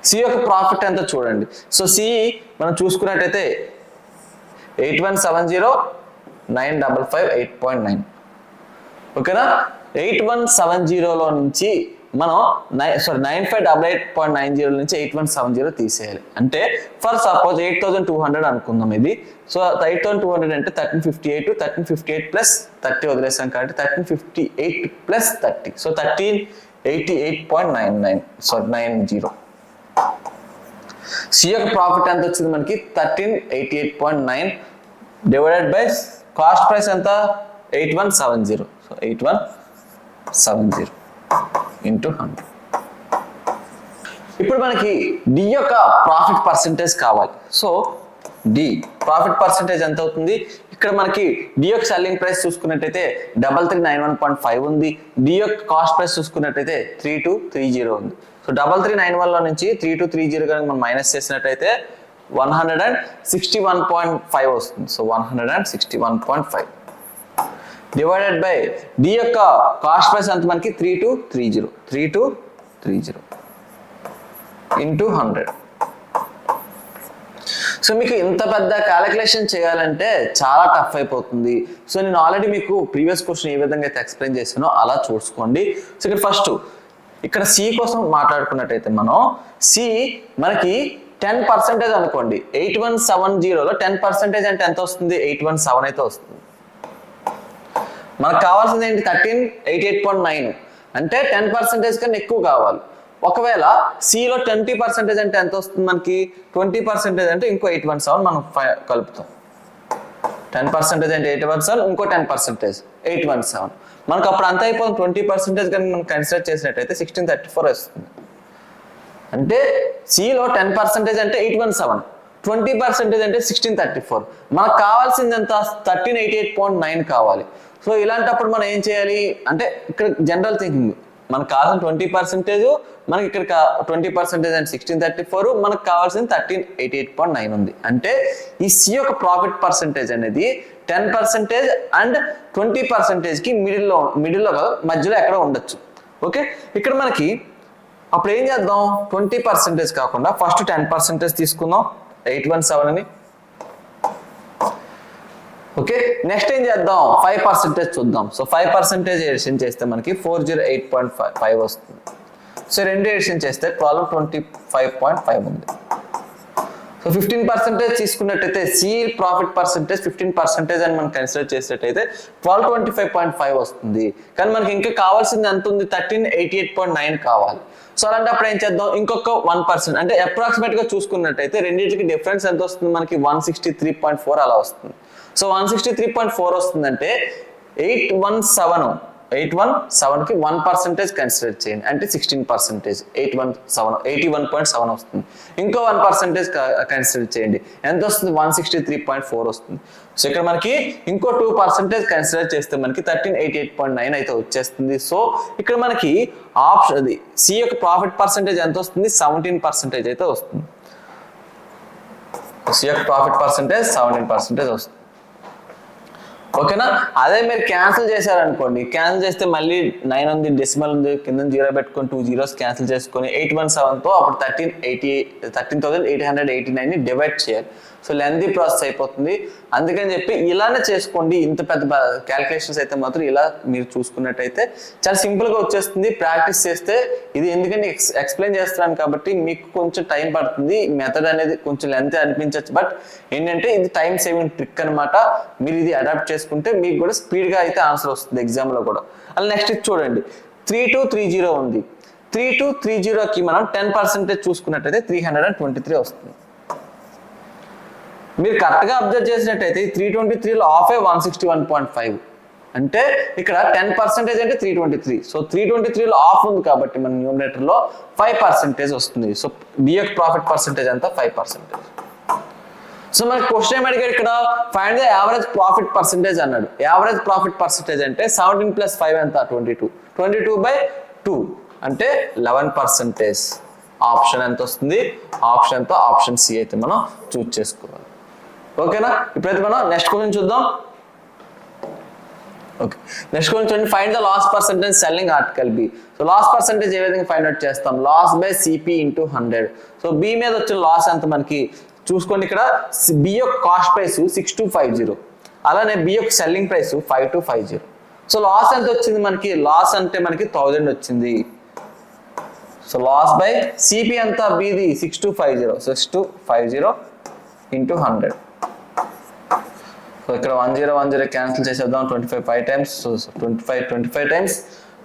C యొక్క ప్రాఫిట్ ఎంత చూడండి. సో సి మనం చూసుకున్నట్టయితే 8170 955 8.9. ఓకేనా, 8170లో నుంచి మనం 9588.90 నుంచి 8170 తీసేయాలి. అంటే ఫర్ సపోజ్ 8200 అనుకుందాం ఇది. సో 8200 అంటే 1358, 1358 ప్లస్ 30 వదిలేసాం కాబట్టి 1358 ప్లస్ 30, సో 1388.90. సి యొక్క ప్రాఫిట్ ఎంత వచ్చింది మనకి 1388.9 డివైడెడ్ బై కాస్ట్ ప్రైస్ ఎంత 8170. So 8170 into 100. ఇప్పుడు మనకి డి యొక్క ప్రాఫిట్ పర్సంటేజ్ కావాలి. సో డి ప్రాఫిట్ పర్సంటేజ్ ఎంత అవుతుంది, ఇక్కడ మనకి డి యొక్క సెల్లింగ్ ప్రైస్ చూసుకున్నట్టయితే 3391.5 ఉంది. డి యొక్క కాస్ట్ ప్రైస్ చూసుకున్నట్టయితే 3230 ఉంది. సో 3391లో నుంచి 3230 కనుక మనం మైనస్ చేసినట్టయితే 161.5 వస్తుంది. సో 161.5 డివైడెడ్ బై డి యొక్క కాస్ట్ ప్రైస్ అంత మనకి 3230 ఇంటూ 100. సో మీకు ఇంత పెద్ద క్యాలిక్యులేషన్ చేయాలంటే చాలా టఫ్ అయిపోతుంది. సో నేను ఆల్రెడీ మీకు ప్రీవియస్ క్వశ్చన్ ఏ విధంగా అయితే ఎక్స్ప్లెయిన్ చేసానో అలా చూసుకోండి. సో ఇక్కడ ఫస్ట్ ఇక్కడ సి కోసం మాట్లాడుకున్నట్టయితే మనం సి మనకి 10% అనుకోండి. 8170లో 10% అంటే ఎంత వస్తుంది, 817 అయితే వస్తుంది. మనకు కావాల్సింది ఏంటి 1388.9 అంటే 10% కన్నా ఎక్కువ కావాలి. ఒకవేళ సిలో 20% అంటే ఎంత వస్తుంది మనకి, 20% అంటే ఇంకో 817 మనం కలుపుతాం. 10% అంటే 817, ఇంకో 10% 817. మనకు అప్పుడు అంత అయిపోతుంది. 20% కనుక మనం కన్సిడర్ చేసినట్టయితే 1634 వస్తుంది. అంటే సిలో 10% అంటే 817, 20% అంటే 1634. మనకు కావాల్సింది ఎంత 1388.9 కావాలి. సో ఇలాంటప్పుడు మనం ఏం చేయాలి అంటే ఇక్కడ జనరల్ థింకింగ్, మనకు కావాల్సిన 20%, మనకి ఇక్కడ 20% అంటే 1634, మనకు కావాల్సింది 1388.9 ఉంది. అంటే ఈ సి యొక్క ప్రాఫిట్ పర్సంటేజ్ అనేది 10% అండ్ 20%కి మిడిల్లో కాదు, మధ్యలో ఎక్కడ ఉండొచ్చు. ఓకే, ఇక్కడ మనకి అప్పుడు ఏం చేద్దాం, 20% కాకుండా ఫస్ట్ 10% తీసుకుందాం 817 అని. ఓకే, నెక్స్ట్ ఏం చేద్దాం 5% చూద్దాం. సో 5% ఎడిషన్ చేస్తే మనకి 408.5 వస్తుంది. సో రెండు ఎడిషన్ చేస్తే 1225.5 ఉంది. సో 15% తీసుకున్నట్టయితే సి ప్రాఫిట్ పర్సంటేజ్ 15% అని మనం కన్సిడర్ చేసినట్టయితే 1225.5 వస్తుంది. కానీ మనకి ఇంకా కావాల్సింది ఎంత ఉంది, 1388.9 కావాలి. సో అలాంటప్పుడు ఏం చేద్దాం, ఇంకొక 1% అంటే అప్రాక్సిమేట్ గా చూసుకున్నట్టయితే రెండింటికి డిఫరెన్స్ ఎంత వస్తుంది మనకి 163.4 అలా వస్తుంది. సో 163.4 వస్తుందంటే 817కి 1% కన్సిడర్ చేయండి, అంటే 16%. 81.7 వస్తుంది. ఇంకో 1% కన్సిడర్ చేయండి, ఎంత వస్తుంది 163.4 వస్తుంది. సో ఇక్కడ మనకి ఇంకో 2% కన్సిడర్ చేస్తే మనకి 1388.9 అయితే వచ్చేస్తుంది. సో ఇక్కడ మనకి ఆప్షన్ అది సి యొక్క ప్రాఫిట్ పర్సంటేజ్ ఎంత వస్తుంది, 17% అయితే వస్తుంది. సి యొక్క ప్రాఫిట్ పర్సంటేజ్ 17% వస్తుంది. ఓకేనా, అదే మీరు క్యాన్సిల్ చేశారనుకోండి, క్యాన్సిల్ చేస్తే మళ్ళీ 9 ఉంది, డెసిమల్ ఉంది, కింద 0 పెట్టుకొని 2 zeros క్యాన్సిల్ చేసుకొని 817తో అప్పుడు 13,889ని డివైడ్ చేయాలి. సో లెంతీ ప్రాసెస్ అయిపోతుంది. అందుకని చెప్పి ఇలానే చేసుకోండి. ఇంత పెద్ద క్యాలిక్యులేషన్స్ అయితే మాత్రం ఇలా మీరు చూసుకున్నట్టయితే చాలా సింపుల్గా వచ్చేస్తుంది. ప్రాక్టీస్ చేస్తే ఇది ఎందుకంటే ఎక్స్ప్లెయిన్ చేస్తున్నాను కాబట్టి మీకు కొంచెం టైం పడుతుంది. మెథడ్ అనేది కొంచెం లెంతీ అనిపించవచ్చు, బట్ ఏంటంటే ఇది టైం సేవింగ్ ట్రిక్ అనమాట. మీరు ఇది అడాప్ట్ చేసుకుంటే మీకు కూడా స్పీడ్గా అయితే ఆన్సర్ వస్తుంది ఎగ్జామ్లో కూడా. అలా నెక్స్ట్ ఇది చూడండి, 3230 ఉంది. 3230కి మనం 10% చూసుకున్నట్టయితే 323 వస్తుంది. మీరు కరెక్ట్గా అబ్జర్వ్ చేసినట్టయితే 323లో ఆఫ్ 161.5 అంటే ఇక్కడ 10% అంటే 323. సో 323లో ఆఫ్ ఉంది కాబట్టి మన న్యూమరేటర్లో 5% వస్తుంది. సో డి యొక్క ప్రాఫిట్ పర్సంటేజ్ అంతా 5%. సో మనకి క్వశ్చన్ ఏం అడిగాడు ఇక్కడ, find the average profit percentage అన్నాడు. యావరేజ్ ప్రాఫిట్ పర్సంటేజ్ అంటే 17 + 5 ఎంత 22. 22/2 అంటే 11%. ఆప్షన్ ఎంత వస్తుంది, ఆప్షన్తో ఆప్షన్ సి అయితే మనం చూస్ చేసుకోవాలి. ఓకేనా? ఇప్పుడైతే మనం నెక్స్ట్ క్వశ్చన్ చూద్దాం. ఓకే, నెక్స్ట్ క్వశ్చన్ చూడండి. Find the loss percentage selling article B. So loss percentage ఏ విధంగా ఫైండ్ అవుట్ చేస్తాం? Loss by CP into 100. So B మీద వచ్చిన లాస్ ఎంత మనకి చూసుకోండి. ఇక్కడ బి యొక్క కాస్ట్ ప్రైస్ 6250, అలానే బి యొక్క సెల్లింగ్ ప్రైస్ 5250. సో లాస్ ఎంత వచ్చింది మనకి? లాస్ అంటే మనకి 1000 వచ్చింది. సో లాస్ బై సిపి ఎంత? బిది 6250, 6250 ఇంటూ 100. సో ఇక్కడ 1010 క్యాన్సిల్ చేసేద్దాం. 25 5 టైమ్స్, సో 25 టైమ్స్,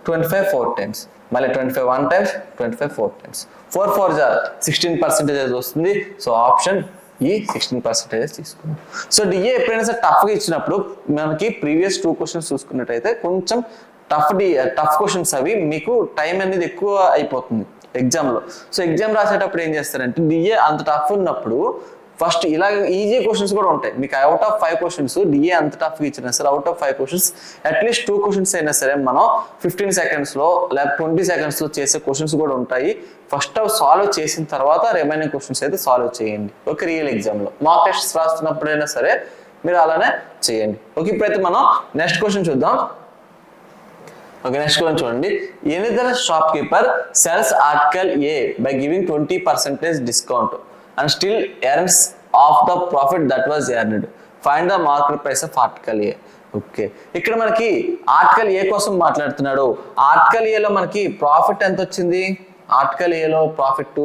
25 4 టైమ్స్, మళ్ళీ 25 1 టైమ్స్, 25 4 టైమ్స్, 4 4 16% వస్తుంది. సో ఆప్షన్ ఈ 16% తీసుకున్నాం. సో డిఏ ఎప్పుడైనా సరే టఫ్గా ఇచ్చినప్పుడు మనకి ప్రీవియస్ 2 క్వశ్చన్స్ చూసుకున్నట్టయితే కొంచెం టఫ్ క్వశ్చన్స్ అవి మీకు టైం అనేది ఎక్కువ అయిపోతుంది ఎగ్జామ్లో. సో ఎగ్జామ్ రాసేటప్పుడు ఏం చేస్తారంటే డిఏ అంత టఫ్ ఉన్నప్పుడు ఫస్ట్ ఇలా ఈజీ క్వశ్చన్స్ కూడా ఉంటాయి మీకు. అవుట్ ఆఫ్ 5 క్వశ్చన్స్ డిఏ అంత టఫ్గా ఇచ్చినా సరే out of 5 questions at least 2 questions అయినా సరే మనం 15 సెకండ్స్లో లేదా 20 సెకండ్స్లో చేసే క్వశ్చన్స్ కూడా ఉంటాయి. ఫస్ట్ అవి సాల్వ్ చేసిన తర్వాత రిమైనింగ్ క్వశ్చన్స్ అయితే సాల్వ్ చేయండి. ఓకే, రియల్ ఎగ్జామ్లో మాక్ టెస్ట్ రాస్తున్నప్పుడైనా సరే మీరు అలానే చేయండి. ఓకే, ఇప్పుడైతే మనం నెక్స్ట్ క్వశ్చన్ చూద్దాం. ఓకే, నెక్స్ట్ క్వశ్చన్ చూడండి. Another shop keeper sells article A by giving 20% discount and still earns of the profit that was earned. Find the market price of article A. Okay, ఇక్కడ మనకి article a కోసం మాట్లాడుతున్నాడు. Article ఏలో మనకి profit ఎంత వచ్చింది? Article ఏలో profit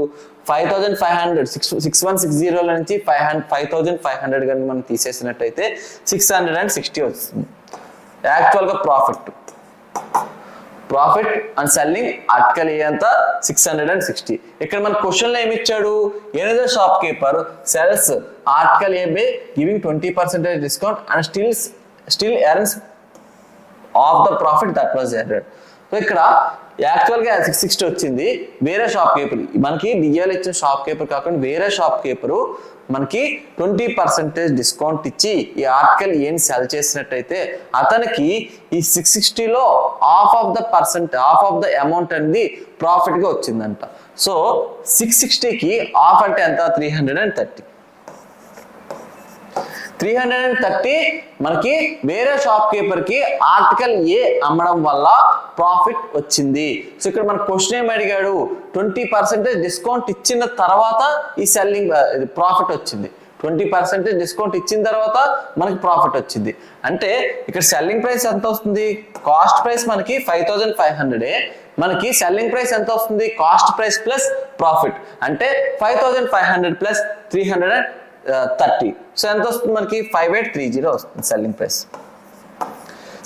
5500, 6160 నుంచి 5500 కనుక మనం తీసేసినట్టయితే 660 వస్తుంది యాక్చువల్గా profit and selling article a అంతా 660. ఇక్కడ మన క్వశ్చన్ లో ఏమి ఇచ్చాడు? Another shop keeper sells article A by giving 20% discount and still earns of the profit that was earned. So ఇక్కడ యాక్చువల్గా 660 వచ్చింది. వేరే షాప్ కీపర్ మనకి డిఎల్ ఇచ్చిన షాప్ కీపర్ కాకుండా వేరే షాప్ కీపరు మనకి 20% డిస్కౌంట్ ఇచ్చి ఈ ఆర్టికల్ ఏం సెల్ చేసినట్టయితే అతనికి ఈ 660లో హాఫ్ ఆఫ్ ద అమౌంట్ అనేది ప్రాఫిట్ గా వచ్చిందంట. సో 660కి హాఫ్ అంటే ఎంత? 330 మనకి వేరే షాప్ కీపర్ కి ఆర్టికల్ ఏ అమ్మడం వల్ల ప్రాఫిట్ వచ్చింది. సో ఇక్కడ మన క్వశ్చన్ ఏం అడిగాడు? 20% డిస్కౌంట్ ఇచ్చిన తర్వాత ఈ సెల్లింగ్ ప్రాఫిట్ వచ్చింది. 20% డిస్కౌంట్ ఇచ్చిన తర్వాత మనకి ప్రాఫిట్ వచ్చింది అంటే ఇక్కడ సెల్లింగ్ ప్రైస్ ఎంత వస్తుంది? కాస్ట్ ప్రైస్ మనకి 5500, మనకి సెల్లింగ్ ప్రైస్ ఎంత వస్తుంది? కాస్ట్ ప్రైస్ ప్లస్ ప్రాఫిట్ అంటే 5500 ప్లస్ 330. సో ఎంత వస్తుంది మనకి? 5830 వస్తుంది సెల్లింగ్ ప్రైస్.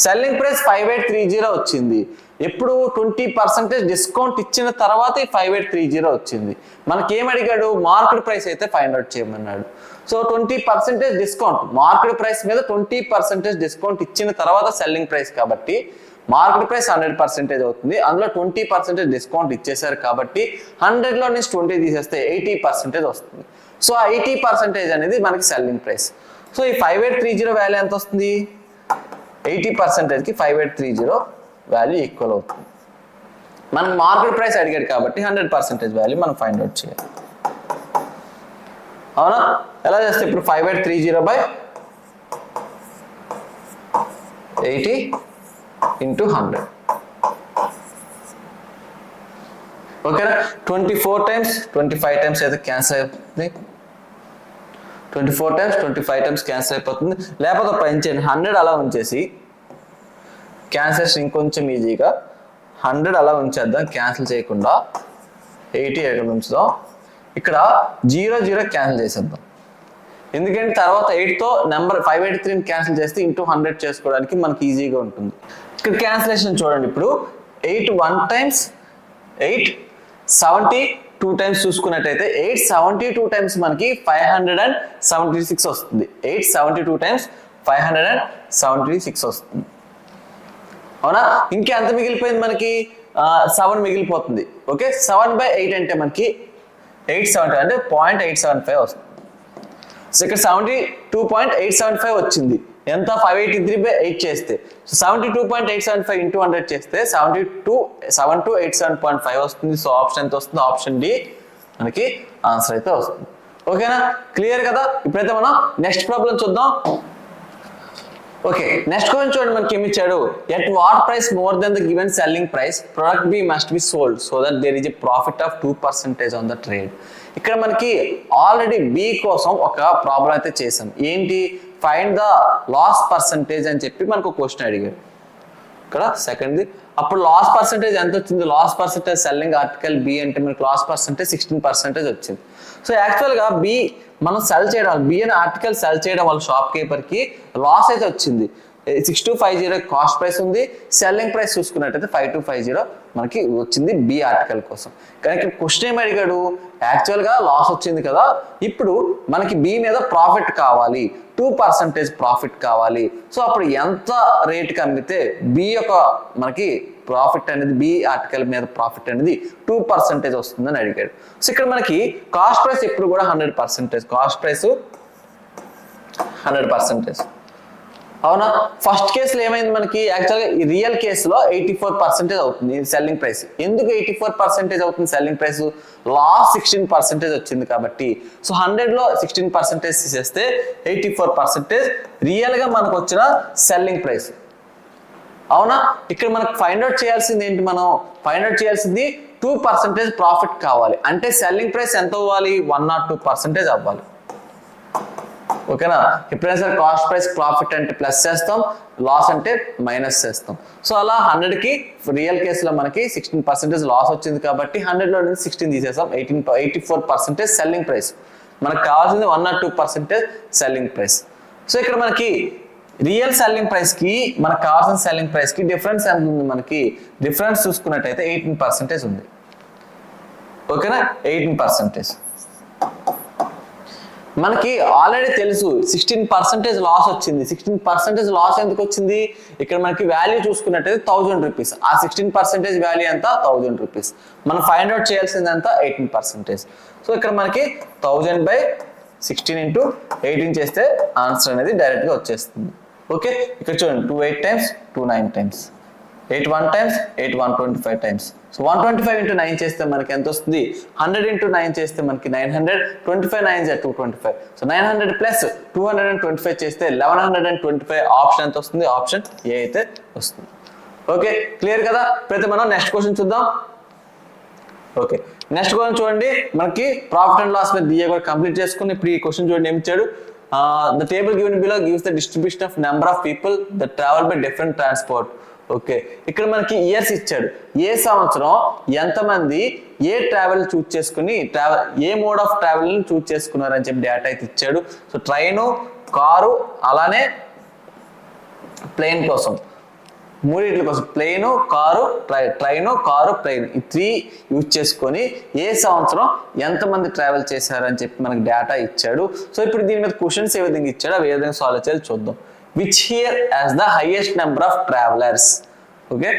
5830 వచ్చింది. ఎప్పుడు? 20% డిస్కౌంట్ ఇచ్చిన తర్వాత 5830 వచ్చింది. మనకి ఏం అడిగాడు? మార్కెట్ ప్రైస్ అయితే ఫైండ్ అవుట్ చేయమన్నాడు. సో 20% డిస్కౌంట్ మార్కెట్ ప్రైస్ మీద 20% డిస్కౌంట్ ఇచ్చిన తర్వాత సెల్లింగ్ ప్రైస్ కాబట్టి మార్కెట్ ప్రైస్ 100% అవుతుంది. అందులో 20% డిస్కౌంట్ ఇచ్చేసారు కాబట్టి 100లో నుంచి 20 తీసేస్తే 80% వస్తుంది. సో ఆ 80% అనేది మనకి సెల్లింగ్ ప్రైస్. సో ఈ 5830 వాల్యూ ఎంత వస్తుంది? 80%కి 5830 వాల్యూ ఈక్వల్ అవుతుంది. మనకు మార్కెట్ ప్రైస్ అడిగాడు కాబట్టి 100% వాల్యూ మనం ఫైండ్ అవుట్ చేయాలి. అవునా? ఎలా చేస్తే ఇప్పుడు 5830 బై 80 ఇంటూ 100. ఓకేనా? 24 టైమ్స్ 25 టైమ్స్ అయితే క్యాన్సిల్ అయిపోతుంది. 24 టైమ్స్ 25 టైమ్స్ క్యాన్సిల్ అయిపోతుంది. లేకపోతే పెంచండి 100 అలా ఉంచేసి క్యాన్సిలేషన్ ఇంకొంచెం ఈజీగా 100 అలా ఉంచేద్దాం క్యాన్సిల్ చేయకుండా. 80 ఎక్కడ ఉంచుదాం. ఇక్కడ 0 క్యాన్సిల్ చేసేద్దాం. ఎందుకంటే తర్వాత 8తో నెంబర్ 583 క్యాన్సిల్ చేస్తే ఇంటూ 100 చేసుకోవడానికి మనకి ఈజీగా ఉంటుంది. ఇక్కడ క్యాన్సిలేషన్ చూడండి. ఇప్పుడు 8 1 టైమ్స్ 872 టైమ్స్ చూసుకున్నట్టయితే 872 టైమ్స్ మనకి 576 వస్తుంది. 872 టైమ్స్ 576 వస్తుంది. అవునా? ఇంకా ఎంత మిగిలిపోయింది మనకి? 7 మిగిలిపోతుంది. ఓకే, 7/8 అంటే మనకి 870 అంటే 0.875 వస్తుంది. సో ఇక్కడ 72.875 వచ్చింది. ఎంత? 583/8 చేస్తే సో 72.875 ఇంటూ 100 చేస్తే 72807.5 వస్తుంది. సో ఆప్షన్ ఎంత వస్తుంది? ఆప్షన్ డి మనకి ఆన్సర్ అయితే వస్తుంది. ఓకేనా, క్లియర్ కదా. ఇప్పుడైతే మనం నెక్స్ట్ ప్రాబ్లం చూద్దాం. ఓకే, నెక్స్ట్ క్వశ్చన్ చూడండి, మనకి ఏమి ఇచ్చాడు. At what price more than the given selling price product B must be sold so that there is a profit of 2% on the trade. ఇక్కడ మనకి ఆల్రెడీ బి కోసం ఒక problem అయితే చేసాం. ఏంటి, ఫైండ్ ద లాస్ పర్సంటేజ్ అని చెప్పి మనకు క్వశ్చన్ అడిగాడు. ఇక్కడ సెకండ్ది, అప్పుడు లాస్ పర్సంటేజ్ ఎంత వచ్చింది, loss percentage selling article B అంటే మనకి లాస్ పర్సంటేజ్ 16% వచ్చింది. సో యాక్చువల్గా బి మనం సెల్ చేయడం, బి అని ఆర్టికల్ సెల్ చేయడం వల్ల షాప్ కీపర్కి లాస్ అయితే వచ్చింది. 6250 కాస్ట్ ప్రైస్ ఉంది, సెల్లింగ్ ప్రైస్ చూసుకున్నట్టయితే 5250 మనకి వచ్చింది బి ఆర్టికల్ కోసం. కానీ ఇక్కడ క్వశ్చన్ ఏమి అడిగాడు, యాక్చువల్గా లాస్ వచ్చింది కదా, ఇప్పుడు మనకి బి మీద ప్రాఫిట్ కావాలి, 2% ప్రాఫిట్ కావాలి. సో అప్పుడు ఎంత రేట్కి అమ్మితే బి యొక్క మనకి ప్రాఫిట్ అనేది, బి ఆర్టికల్ మీద ప్రాఫిట్ అనేది 2% వస్తుందని అడిగాడు. సో ఇక్కడ మనకి కాస్ట్ ప్రైస్ ఎప్పుడు కూడా 100%, కాస్ట్ ప్రైస్ 100%. అవునా, ఫస్ట్ కేసులో ఏమైంది మనకి, యాక్చువల్గా ఈ రియల్ కేసులో 84% అవుతుంది సెల్లింగ్ ప్రైస్. ఎందుకు 84% అవుతుంది సెల్లింగ్ ప్రైస్, లాస్ 16% వచ్చింది కాబట్టి. సో 100లో 16% తీసేస్తే 84% రియల్గా మనకు వచ్చిన సెల్లింగ్ ప్రైస్. అవునా, ఇక్కడ మనకు ఫైండ్ అవుట్ చేయాల్సింది ఏంటి, మనం ఫైండ్ అవుట్ చేయాల్సింది 2% ప్రాఫిట్ కావాలి. అంటే సెల్లింగ్ ప్రైస్ ఎంత అవ్వాలి, 102% అవ్వాలి. ఓకేనా, ఎప్పుడైనా సరే కాస్ట్ ప్రైస్ ప్రాఫిట్ అంటే ప్లస్ చేస్తాం, లాస్ అంటే మైనస్ చేస్తాం. సో అలా 100కి రియల్ కేసులో మనకి 16% లాస్ వచ్చింది కాబట్టి 100లో నుంచి 16 తీసేస్తాం, 84% సెల్లింగ్ ప్రైస్. మనకు కావాల్సింది 102% సెల్లింగ్ ప్రైస్. సో ఇక్కడ మనకి రియల్ సెల్లింగ్ ప్రైస్ కి మనకు కావాల్సిన సెల్లింగ్ ప్రైస్ కి డిఫరెన్స్ ఎంత ఉంది, మనకి డిఫరెన్స్ చూసుకున్నట్టయితే 18% ఉంది. ఓకేనా, 18%. మనకి ఆల్రెడీ తెలుసు 16% లాస్ వచ్చింది. 16% లాస్ ఎందుకు వచ్చింది, ఇక్కడ మనకి వాల్యూ చూసుకున్నట్టయితే 1000 రూపీస్. ఆ 16% వాల్యూ ఎంత, 1000 రూపీస్. మనం ఫైండ్ అవుట్ చేయాల్సింది ఎంత, 18%. సో ఇక్కడ మనకి 1000/16 × 18 చేస్తే ఆన్సర్ అనేది డైరెక్ట్గా వచ్చేస్తుంది. ఓకే, ఇక్కడ చూడండి, 2 8 times, 2 9 times, 8 1 times, 8 125 times. So 125 × 9 చేస్తే మనకి ఎంత వస్తుంది, 100 × 9 చేస్తే మనకి 900, 25 9s are 225. సో 900 ప్లస్ 225 చేస్తే 1125. ఆప్షన్ ఎంత వస్తుంది, ఆప్షన్ ఏ అయితే వస్తుంది. ఓకే, క్లియర్ కదా. ఇప్పుడైతే మనం నెక్స్ట్ క్వశ్చన్ చూద్దాం. ఓకే, నెక్స్ట్ క్వశ్చన్ చూడండి, మనకి ప్రాఫిట్ అండ్ లాస్ మీద డిఏ కూడా కంప్లీట్ చేసుకుని ఇప్పుడు ఈ క్వశ్చన్ చూడండి ఏమి ఇచ్చాడు. The table given below gives the distribution of number of people that travel by different transport. Okay, ఇక్కడ మనకి ఇయర్స్ ఇచ్చాడు. ఏ సంవత్సరం ఎంతమంది ఏ ట్రావెల్ చూస్ చేసుకుని ఏ మోడ్ ఆఫ్ ట్రావెల్ చూస్ చేసుకున్నారు అని చెప్పి డేటా అయితే ఇచ్చాడు. సో ట్రైను, కారు, అలానే ప్లేన్ కోసం, మూడింటి కోసం plane, car, train, car, plane, ఈ 3 యూజ్ చేసుకొని ఏ సంవత్సరం ఎంతమంది ట్రావెల్ చేశారు అని చెప్పి మనకి డేటా ఇచ్చాడు. సో ఇప్పుడు దీని మీద క్వశ్చన్స్ ఏ విధంగా ఇచ్చాడో ఆ విధంగా సాల్వ్ చేయాలి చూద్దాం. Which here has the highest number of travellers. Okay,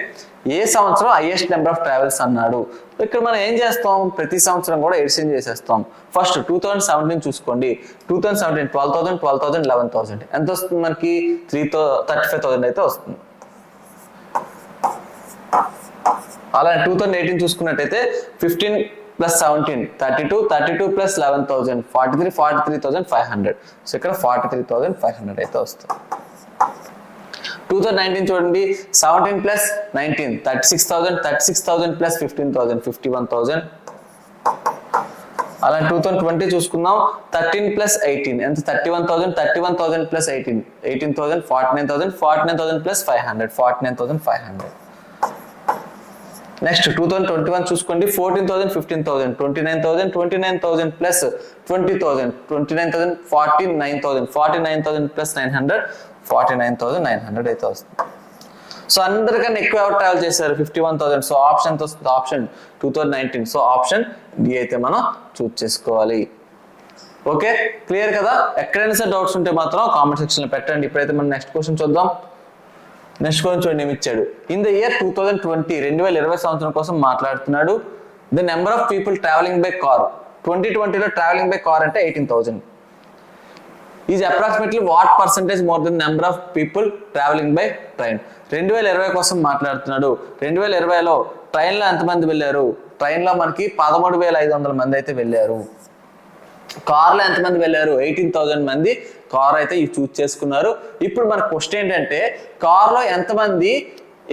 ఏ సంవత్సరం హైయెస్ట్ నెంబర్ ఆఫ్ ట్రావెల్స్ అన్నాడు. ఇక్కడ మనం ఏం చేస్తాం, ప్రతి సంవత్సరం కూడా ఎడిషన్ చేసేస్తాం. ఫస్ట్ 2017 చూసుకోండి, 2017 12,000, 12,000, 11,000 ఎంత వస్తుంది మనకి, 35,000 అయితే వస్తుంది. అలా 2018 చూసుకున్నట్టయితే 15 + 17 32, 32 + 11,000 43, 43,500. సో ఇక్కడ 43,500 అయితే వస్తుంది. 2019 చూడండి, 17 + 19 36,000, 36,000 + 15,000 51,000. అలా 2020 చూసుకుందాం, 13 + 18 ఎంత, 31,000, 31,000 + 18 18,000 49,000 49,000 + 500 49,500. నెక్స్ట్ 2021 చూసుకోండి, 14,000 15,000 29,000 29,000 + 20,000 29,000 49,000 49,000 + 900 49,900 అయితే వస్తుంది. సో అందరికన్నా ఎక్కువ ఎవరు ట్రావెల్ చేశారు, 51,000. సో ఆప్షన్ ఎంత వస్తుంది, ఆప్షన్ 2019. సో ఆప్షన్ డి అయితే మనం చూస్ చేసుకోవాలి. ఓకే, క్లియర్ కదా. ఎక్కడైనా సరే డౌట్స్ ఉంటే మాత్రం కామెంట్ సెక్షన్లో పెట్టండి. ఇప్పుడైతే మనం నెక్స్ట్ క్వశ్చన్ చూద్దాం. నెక్స్ట్ క్వశ్చన్ చూడండి ఏమి ఇచ్చాడు. ఇన్ ద ఇయర్ 2020 2020 సంవత్సరం కోసం మాట్లాడుతున్నాడు. The number of people travelling by car 2020లో ట్రావెలింగ్ బై కార్ అంటే 18,000 is approximately what percentage more than number of people travelling by train. 2020 కోసం మాట్లాడుతున్నాడు. 2020లో ట్రైన్లో ఎంతమంది వెళ్ళారు, ట్రైన్లో మనకి 13,500 మంది అయితే వెళ్ళారు. కార్లో ఎంతమంది వెళ్ళారు? 18,000 మంది కార్ అయితే చూస్ చేసుకున్నారు. ఇప్పుడు మన క్వశ్చన్ ఏంటంటే కార్లో ఎంతమంది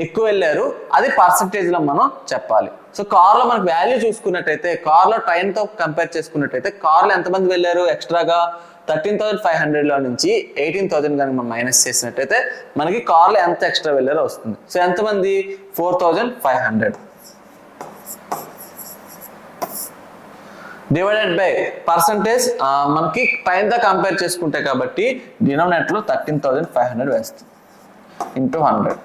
ఎక్కువ వెళ్ళారు అది పర్సంటేజ్లో మనం చెప్పాలి. సో కార్లో మనకు వాల్యూ చూసుకున్నట్టయితే కార్లో ట్రైన్తో కంపేర్ చేసుకున్నట్టయితే కార్లో ఎంతమంది వెళ్ళారు ఎక్స్ట్రాగా 13,500లో నుంచి 18,000 కనుక మనం మైనస్ చేసినట్టయితే మనకి కార్లో ఎంత ఎక్స్ట్రా వెళ్ళారో వస్తుంది. సో ఎంతమంది? 4,500 డివైడెడ్ బై పర్సంటేజ్ మనకి టైంతో కంపేర్ చేసుకుంటే కాబట్టి డినామినేటర్లో 13,500 వేస్తుంది ఇంటూ 100.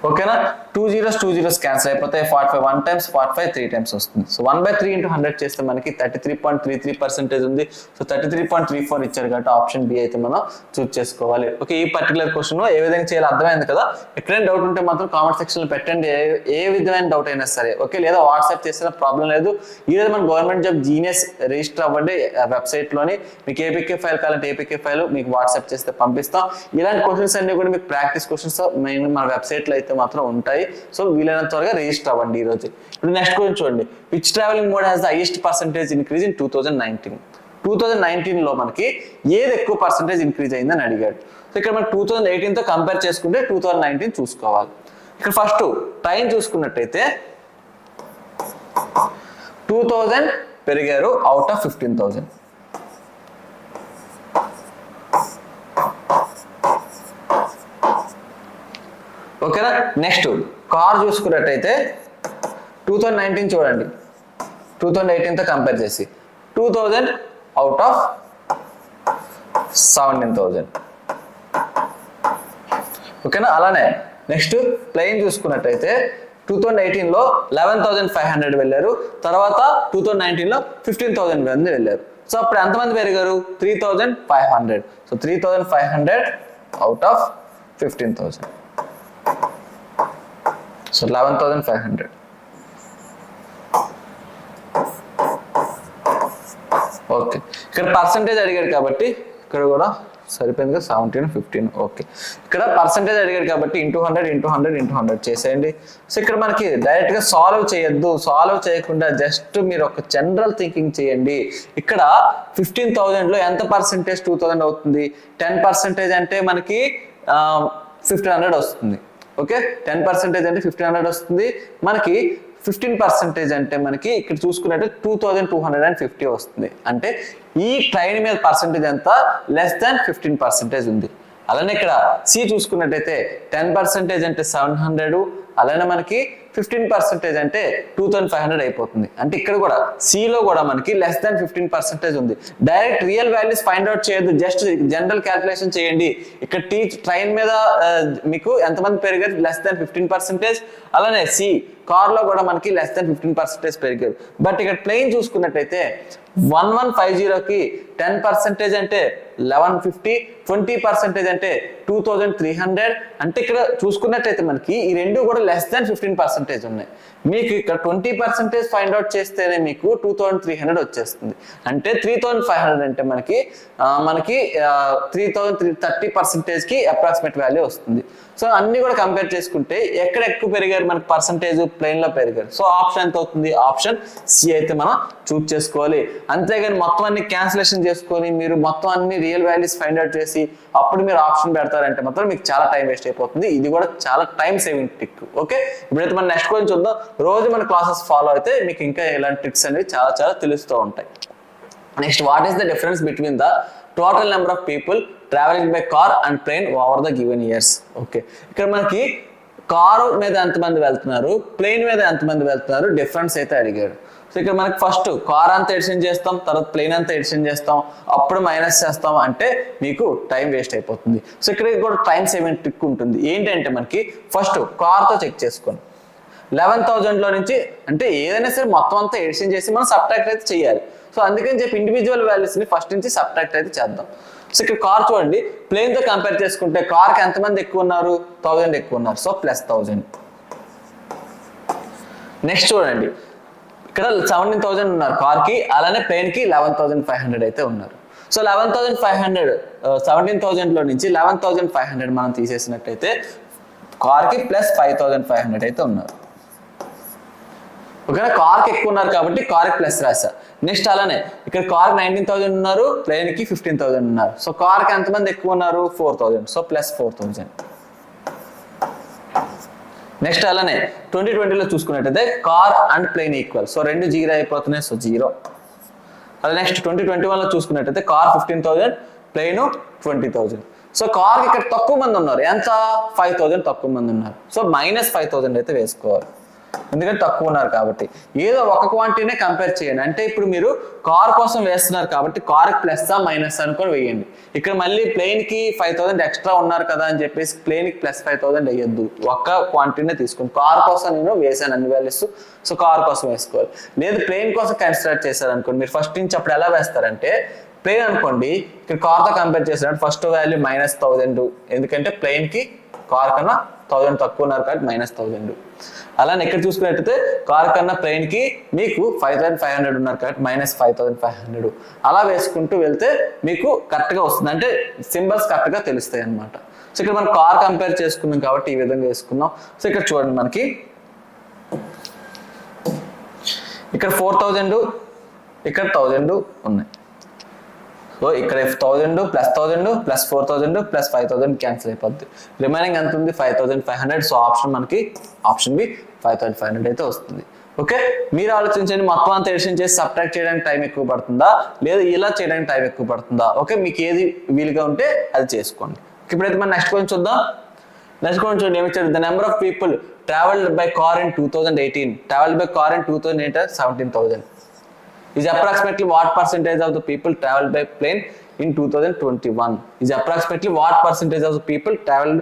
ఓకేనా? 2 zeros క్యాన్సిల్ అయిపోతాయి. 45 1 times 45 3 times వస్తుంది. సో 1/3 into 100 చేస్తే మనకి 33.33% ఉంది. సో 33.34 ఇచ్చారు కాబట్టి ఆప్షన్ బి అయితే మనం చూస్ చేసుకోవాలి. ఓకే, ఈ పర్టికులర్ క్వశ్చన్ ఏ విధంగా చేయాలో అర్థమైంది కదా. ఎక్కడైనా డౌట్ ఉంటే మాత్రం కామెంట్ సెక్షన్ లో పెట్టండి, ఏ విధమైన డౌట్ అయినా సరే. ఓకే, లేదా వాట్సాప్ చేసిన ప్రాబ్లం లేదు. ఈరోజు మన గవర్నమెంట్ జాబ్ జీనియస్ రిజిస్టర్ అవ్వండి వెబ్సైట్ లోని. మీకు ఏపీకే ఫైల్ కావాలంటే ఏపీకే ఫైల్ మీకు వాట్సాప్ చేస్తే పంపిస్తాం. ఇలాంటి క్వశ్చన్స్ అన్ని కూడా మీకు ప్రాక్టీస్ క్వశ్చన్స్ మెయిన్ మన వెబ్సైట్ లో అయితే మాత్రం ఉంటాయి. సో వీలైనంత త్వరగా రిజిస్టర్ అవ్వండి ఈ రోజు. ఇప్పుడు నెక్స్ట్ క్వశ్చన్ చూడండి. Which travelling mode has the highest percentage increase in 2019? 2019లో మనకి ఏది ఎక్కువ పర్సెంటేజ్ ఇంక్రీజ్ అయిందని అడిగాడు. సో ఇక్కడ మనం 2018తో కంపేర్ చేసుకుంటే 2019 చూసుకోవాలి. ఇక్కడ ఫస్ట్ ట్రైన్ చూసుకున్నట్టయితే 2000 పెరిగారు అవుట్ ఆఫ్ 15,000. ఓకేనా? నెక్స్ట్ కార్ చూసుకున్నట్టయితే 2019 చూడండి 2018తో కంపేర్ చేసి 2000 అవుట్ ఆఫ్ 17,000. ఓకేనా? అలానే నెక్స్ట్ ప్లేన్ చూసుకున్నట్టయితే 2018లో 11,500 వెళ్ళారు, తర్వాత 2019లో 15,000 మంది వెళ్ళారు. సో అప్పుడు ఎంతమంది పెరిగారు? 3,500. So 3,500 out of 15,000. So 11,500. Okay, ఇక్కడ పర్సంటేజ్ అడిగాడు కాబట్టి ఇక్కడ కూడా సరిపోయింది కదా 17 15. ఓకే, ఇక్కడ పర్సంటేజ్ అడిగాడు కాబట్టి ఇంటూ 100 ఇంటూ 100 ఇంటూ 100 చేసేయండి. సో ఇక్కడ మనకి డైరెక్ట్ గా సాల్వ్ చేయొద్దు, సాల్వ్ చేయకుండా జస్ట్ మీరు ఒక జనరల్ థింకింగ్ చేయండి. ఇక్కడ 15,000లో ఎంత పర్సంటేజ్ 2000 అవుతుంది? 10% అంటే మనకి 1500 వస్తుంది. ఓకే, 10% అంటే 1500 వస్తుంది. మనకి 15% అంటే మనకి ఇక్కడ చూసుకున్నట్టు 2250 వస్తుంది. అంటే ఈ ట్రైన్ మీద పర్సంటేజ్ ఎంత? లెస్ దాన్ 15% ఉంది. అలానే ఇక్కడ సి చూసుకున్నట్టయితే 10% అంటే 700, అలానే మనకి 15% అంటే 2500 అయిపోతుంది. అంటే ఇక్కడ కూడా సిలో కూడా మనకి లెస్ దాన్ 15% ఉంది. Direct real values find out చేయొద్దు, జస్ట్ జనరల్ క్యాల్కులేషన్ చేయండి. ఇక్కడ ట్రైన్ మీద మీకు ఎంతమంది పెరిగారు? Less than 15%. అలానే సి కార్ లో కూడా మనకి లెస్ దాన్ 15% పెరిగారు. బట్ ఇక్కడ ప్లేన్ చూసుకున్నట్టయితే 1150కి 10% అంటే 1150, 20% అంటే 2300. అంటే ఇక్కడ చూసుకున్నట్టయితే మనకి ఈ రెండు కూడా లెస్ దాన్ 15% ఉన్నాయి. మీకు ఇక్కడ 20% ఫైండ్ అవుట్ చేస్తేనే మీకు 2300 వచ్చేస్తుంది. అంటే 3500 అంటే మనకి 30% కి అప్రాక్సిమేట్ వాల్యూ వస్తుంది. సో అన్ని కూడా కంపేర్ చేసుకుంటే ఎక్కడ ఎక్కువ పెరిగారు మనకి పర్సంటేజ్? ప్లేన్ లో పెరిగారు. సో ఆప్షన్ ఎంత అవుతుంది? ఆప్షన్ సి అయితే మనం చూస్ చేసుకోవాలి. అంతేగాని మొత్తం అన్ని క్యాన్సిలేషన్ చేసుకొని మీరు మొత్తం అన్ని రియల్ వాల్యూస్ ఫైండ్ అవుట్ చేసి అప్పుడు మీరు ఆప్షన్ పెడతారంటే మాత్రం మీకు చాలా టైం వేస్ట్ అయిపోతుంది. ఇది కూడా చాలా టైం సేవింగ్ ట్రిక్. ఓకే, ఇప్పుడైతే మనం నెక్స్ట్ క్వశ్చన్ చూద్దాం. రోజు మన క్లాసెస్ ఫాలో అయితే మీకు ఇంకా ఇలాంటి ట్రిక్స్ అనేవి చాలా చాలా తెలుస్తూ ఉంటాయి. Next, what is the difference between the total number of people travelling by car and train over the given years? Okay, ఇక్కడ మనకి కారు మీద ఎంతమంది వెళ్తున్నారు, ప్లేన్ మీద ఎంతమంది వెళ్తున్నారు డిఫరెన్స్ అయితే అడిగాడు. సో ఇక్కడ మనకి ఫస్ట్ కార్ అంతా ఎడిషన్ చేస్తాం, తర్వాత ప్లేన్ అంతా ఎడిషన్ చేస్తాం, అప్పుడు మైనస్ చేస్తాం అంటే మీకు టైం వేస్ట్ అయిపోతుంది. సో ఇక్కడ కూడా టైం సేవింగ్ ట్రిక్ ఉంటుంది. ఏంటంటే మనకి ఫస్ట్ కార్తో చెక్ చేసుకోండి. 11,000లో నుంచి అంటే ఏదైనా సరే మొత్తం అంతా ఎడిషన్ చేసి మనం సబ్ట్రాక్ట్ అయితే చేయాలి. సో అందుకని చెప్పి ఇండివిజువల్ వాల్యూస్ ని ఫస్ట్ నుంచి సబ్ట్రాక్ట్ అయితే చేద్దాం. సో ఇక్కడ కార్ చూడండి, ప్లేన్ తో కంపేర్ చేసుకుంటే కార్కి ఎంతమంది ఎక్కువ ఉన్నారు? 1000 ఎక్కువ ఉన్నారు. సో +1000. నెక్స్ట్ చూడండి, ఇక్కడ 17,000 ఉన్నారు కార్కి, అలానే ప్లేన్ కి 11,500 అయితే ఉన్నారు. సో 11,500 17,000లో నుంచి 11,500 మనం తీసేసినట్టయితే కార్కి +5,500 అయితే ఉన్నారు. ఓకేనా, కార్కి ఎక్కువ ఉన్నారు కాబట్టి కార్కి ప్లస్ రాసా. నెక్స్ట్ అలానే ఇక్కడ కార్కి 19,000 ఉన్నారు, ప్లేన్కి 15,000 ఉన్నారు. సో కార్కి ఎంతమంది ఎక్కువ ఉన్నారు, 4,000. So plus 4,000. నెక్స్ట్ అలానే 2020లో చూసుకున్నట్టయితే car and plane equal. So రెండు జీరో అయిపోతున్నాయి, సో 0. అలా నెక్స్ట్ 2021లో చూసుకున్నట్టయితే కార్ 15,000, ప్లేన్ 20,000. సో కార్కి ఇక్కడ తక్కువ మంది ఉన్నారు, ఎంత 5,000 తక్కువ మంది ఉన్నారు. సో -5,000 అయితే వేసుకోవాలి, ఎందుకంటే తక్కువ ఉన్నారు కాబట్టి. ఏదో ఒక క్వాంటిటీనే కంపేర్ చేయండి. అంటే ఇప్పుడు మీరు కార్ కోసం వేస్తున్నారు కాబట్టి కార్కి ప్లస్ మైనస్ అనుకొని వేయండి. ఇక్కడ మళ్ళీ ప్లేన్కి 5,000 ఎక్స్ట్రా ఉన్నారు కదా అని చెప్పేసి ప్లేన్కి ప్లస్ 5,000 వేయద్దు, ఒక్క క్వాంటిటీనే తీసుకోండి. కార్ కోసం నేను వేసాను అన్ని వాల్యూస్, సో కార్ కోసం వేసుకోవాలి. లేదు ప్లేన్ కోసం కన్సిడర్ చేశారనుకోండి, మీరు ఫస్ట్ నుంచి అప్పుడు ఎలా వేస్తారంటే, ప్లేన్ అనుకోండి ఇక్కడ కార్తో కంపేర్ చేసినట్టు ఫస్ట్ వాల్యూ -1,000, ఎందుకంటే ప్లేన్కి కార్ కన్నా 1,000 తక్కువ ఉన్నారు కాబట్టి -1,000. అలానే ఇక్కడ చూసుకున్నట్టయితే కార్ కన్నా ప్లేన్కి మీకు 5,500 ఉన్నారు కాబట్టి -5,500. అలా వేసుకుంటూ వెళ్తే మీకు కరెక్ట్గా వస్తుంది, అంటే సింబల్స్ కరెక్ట్గా తెలుస్తాయి అనమాట. సో ఇక్కడ మనం కార్ కంపేర్ చేసుకున్నాం కాబట్టి ఈ విధంగా వేసుకున్నాం. సో ఇక్కడ చూడండి, మనకి ఇక్కడ 4,000 ఇక్కడ 1,000 ఉన్నాయి. సో ఇక్కడ 1,000 + 1,000 + 4,000 + 5,000 క్యాన్సిల్ అయిపోద్ది. రిమైనింగ్ ఎంత ఉంది, 5,500. సో ఆప్షన్ బి 5,500 అయితే వస్తుంది. ఓకే, మీరు ఆలోచించండి, మొత్తం అంతా ఎడిషన్ చేసి సబ్ట్రాక్ట్ చేయడానికి టైం ఎక్కువ పడుతుందా, లేదా ఇలా చేయడానికి టైం ఎక్కువ పడుతుందా? ఓకే, మీకు ఏది వీలుగా ఉంటే అది చేసుకోండి. ఇప్పుడైతే మనం నెక్స్ట్ క్వశ్చన్ చూద్దాం. నెక్స్ట్ క్వశ్చన్ చూడండి, ఏమి ఇచ్చారు. The number of people travelled by car in 2018 17,000 is approximately what percentage of the people traveled by plane in 2021? Is approximately what percentage of the people traveled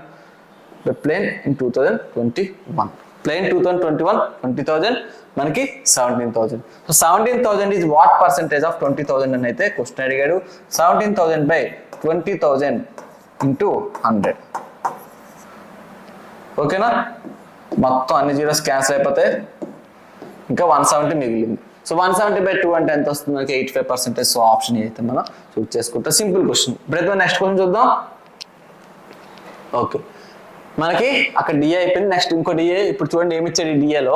by plane in 2021? Plane 2021 20,000, మనకి 17,000. So 17,000 is what percentage of 20,000 అని అయితే question అడిగాడు. 17,000 by 20,000 into 100. ఓకేనా, మొత్తం అన్ని zeros cancel అయిపోతాయి, ఇంకా 170 మిగిలింది. సో 170/2 అంటే ఎంత వస్తుంది, మనకి 85%. సో ఆప్షన్ అయితే మనం చూస్ చేసుకుంటాం. Simple question. ఇప్పుడైతే నెక్స్ట్ క్వశ్చన్ చూద్దాం. ఓకే, మనకి అక్కడ డిఏ అయిపోయింది. నెక్స్ట్ ఇంకో డిఏ. ఇప్పుడు చూడండి ఏమి ఇచ్చాడు ఈ డిఏలో.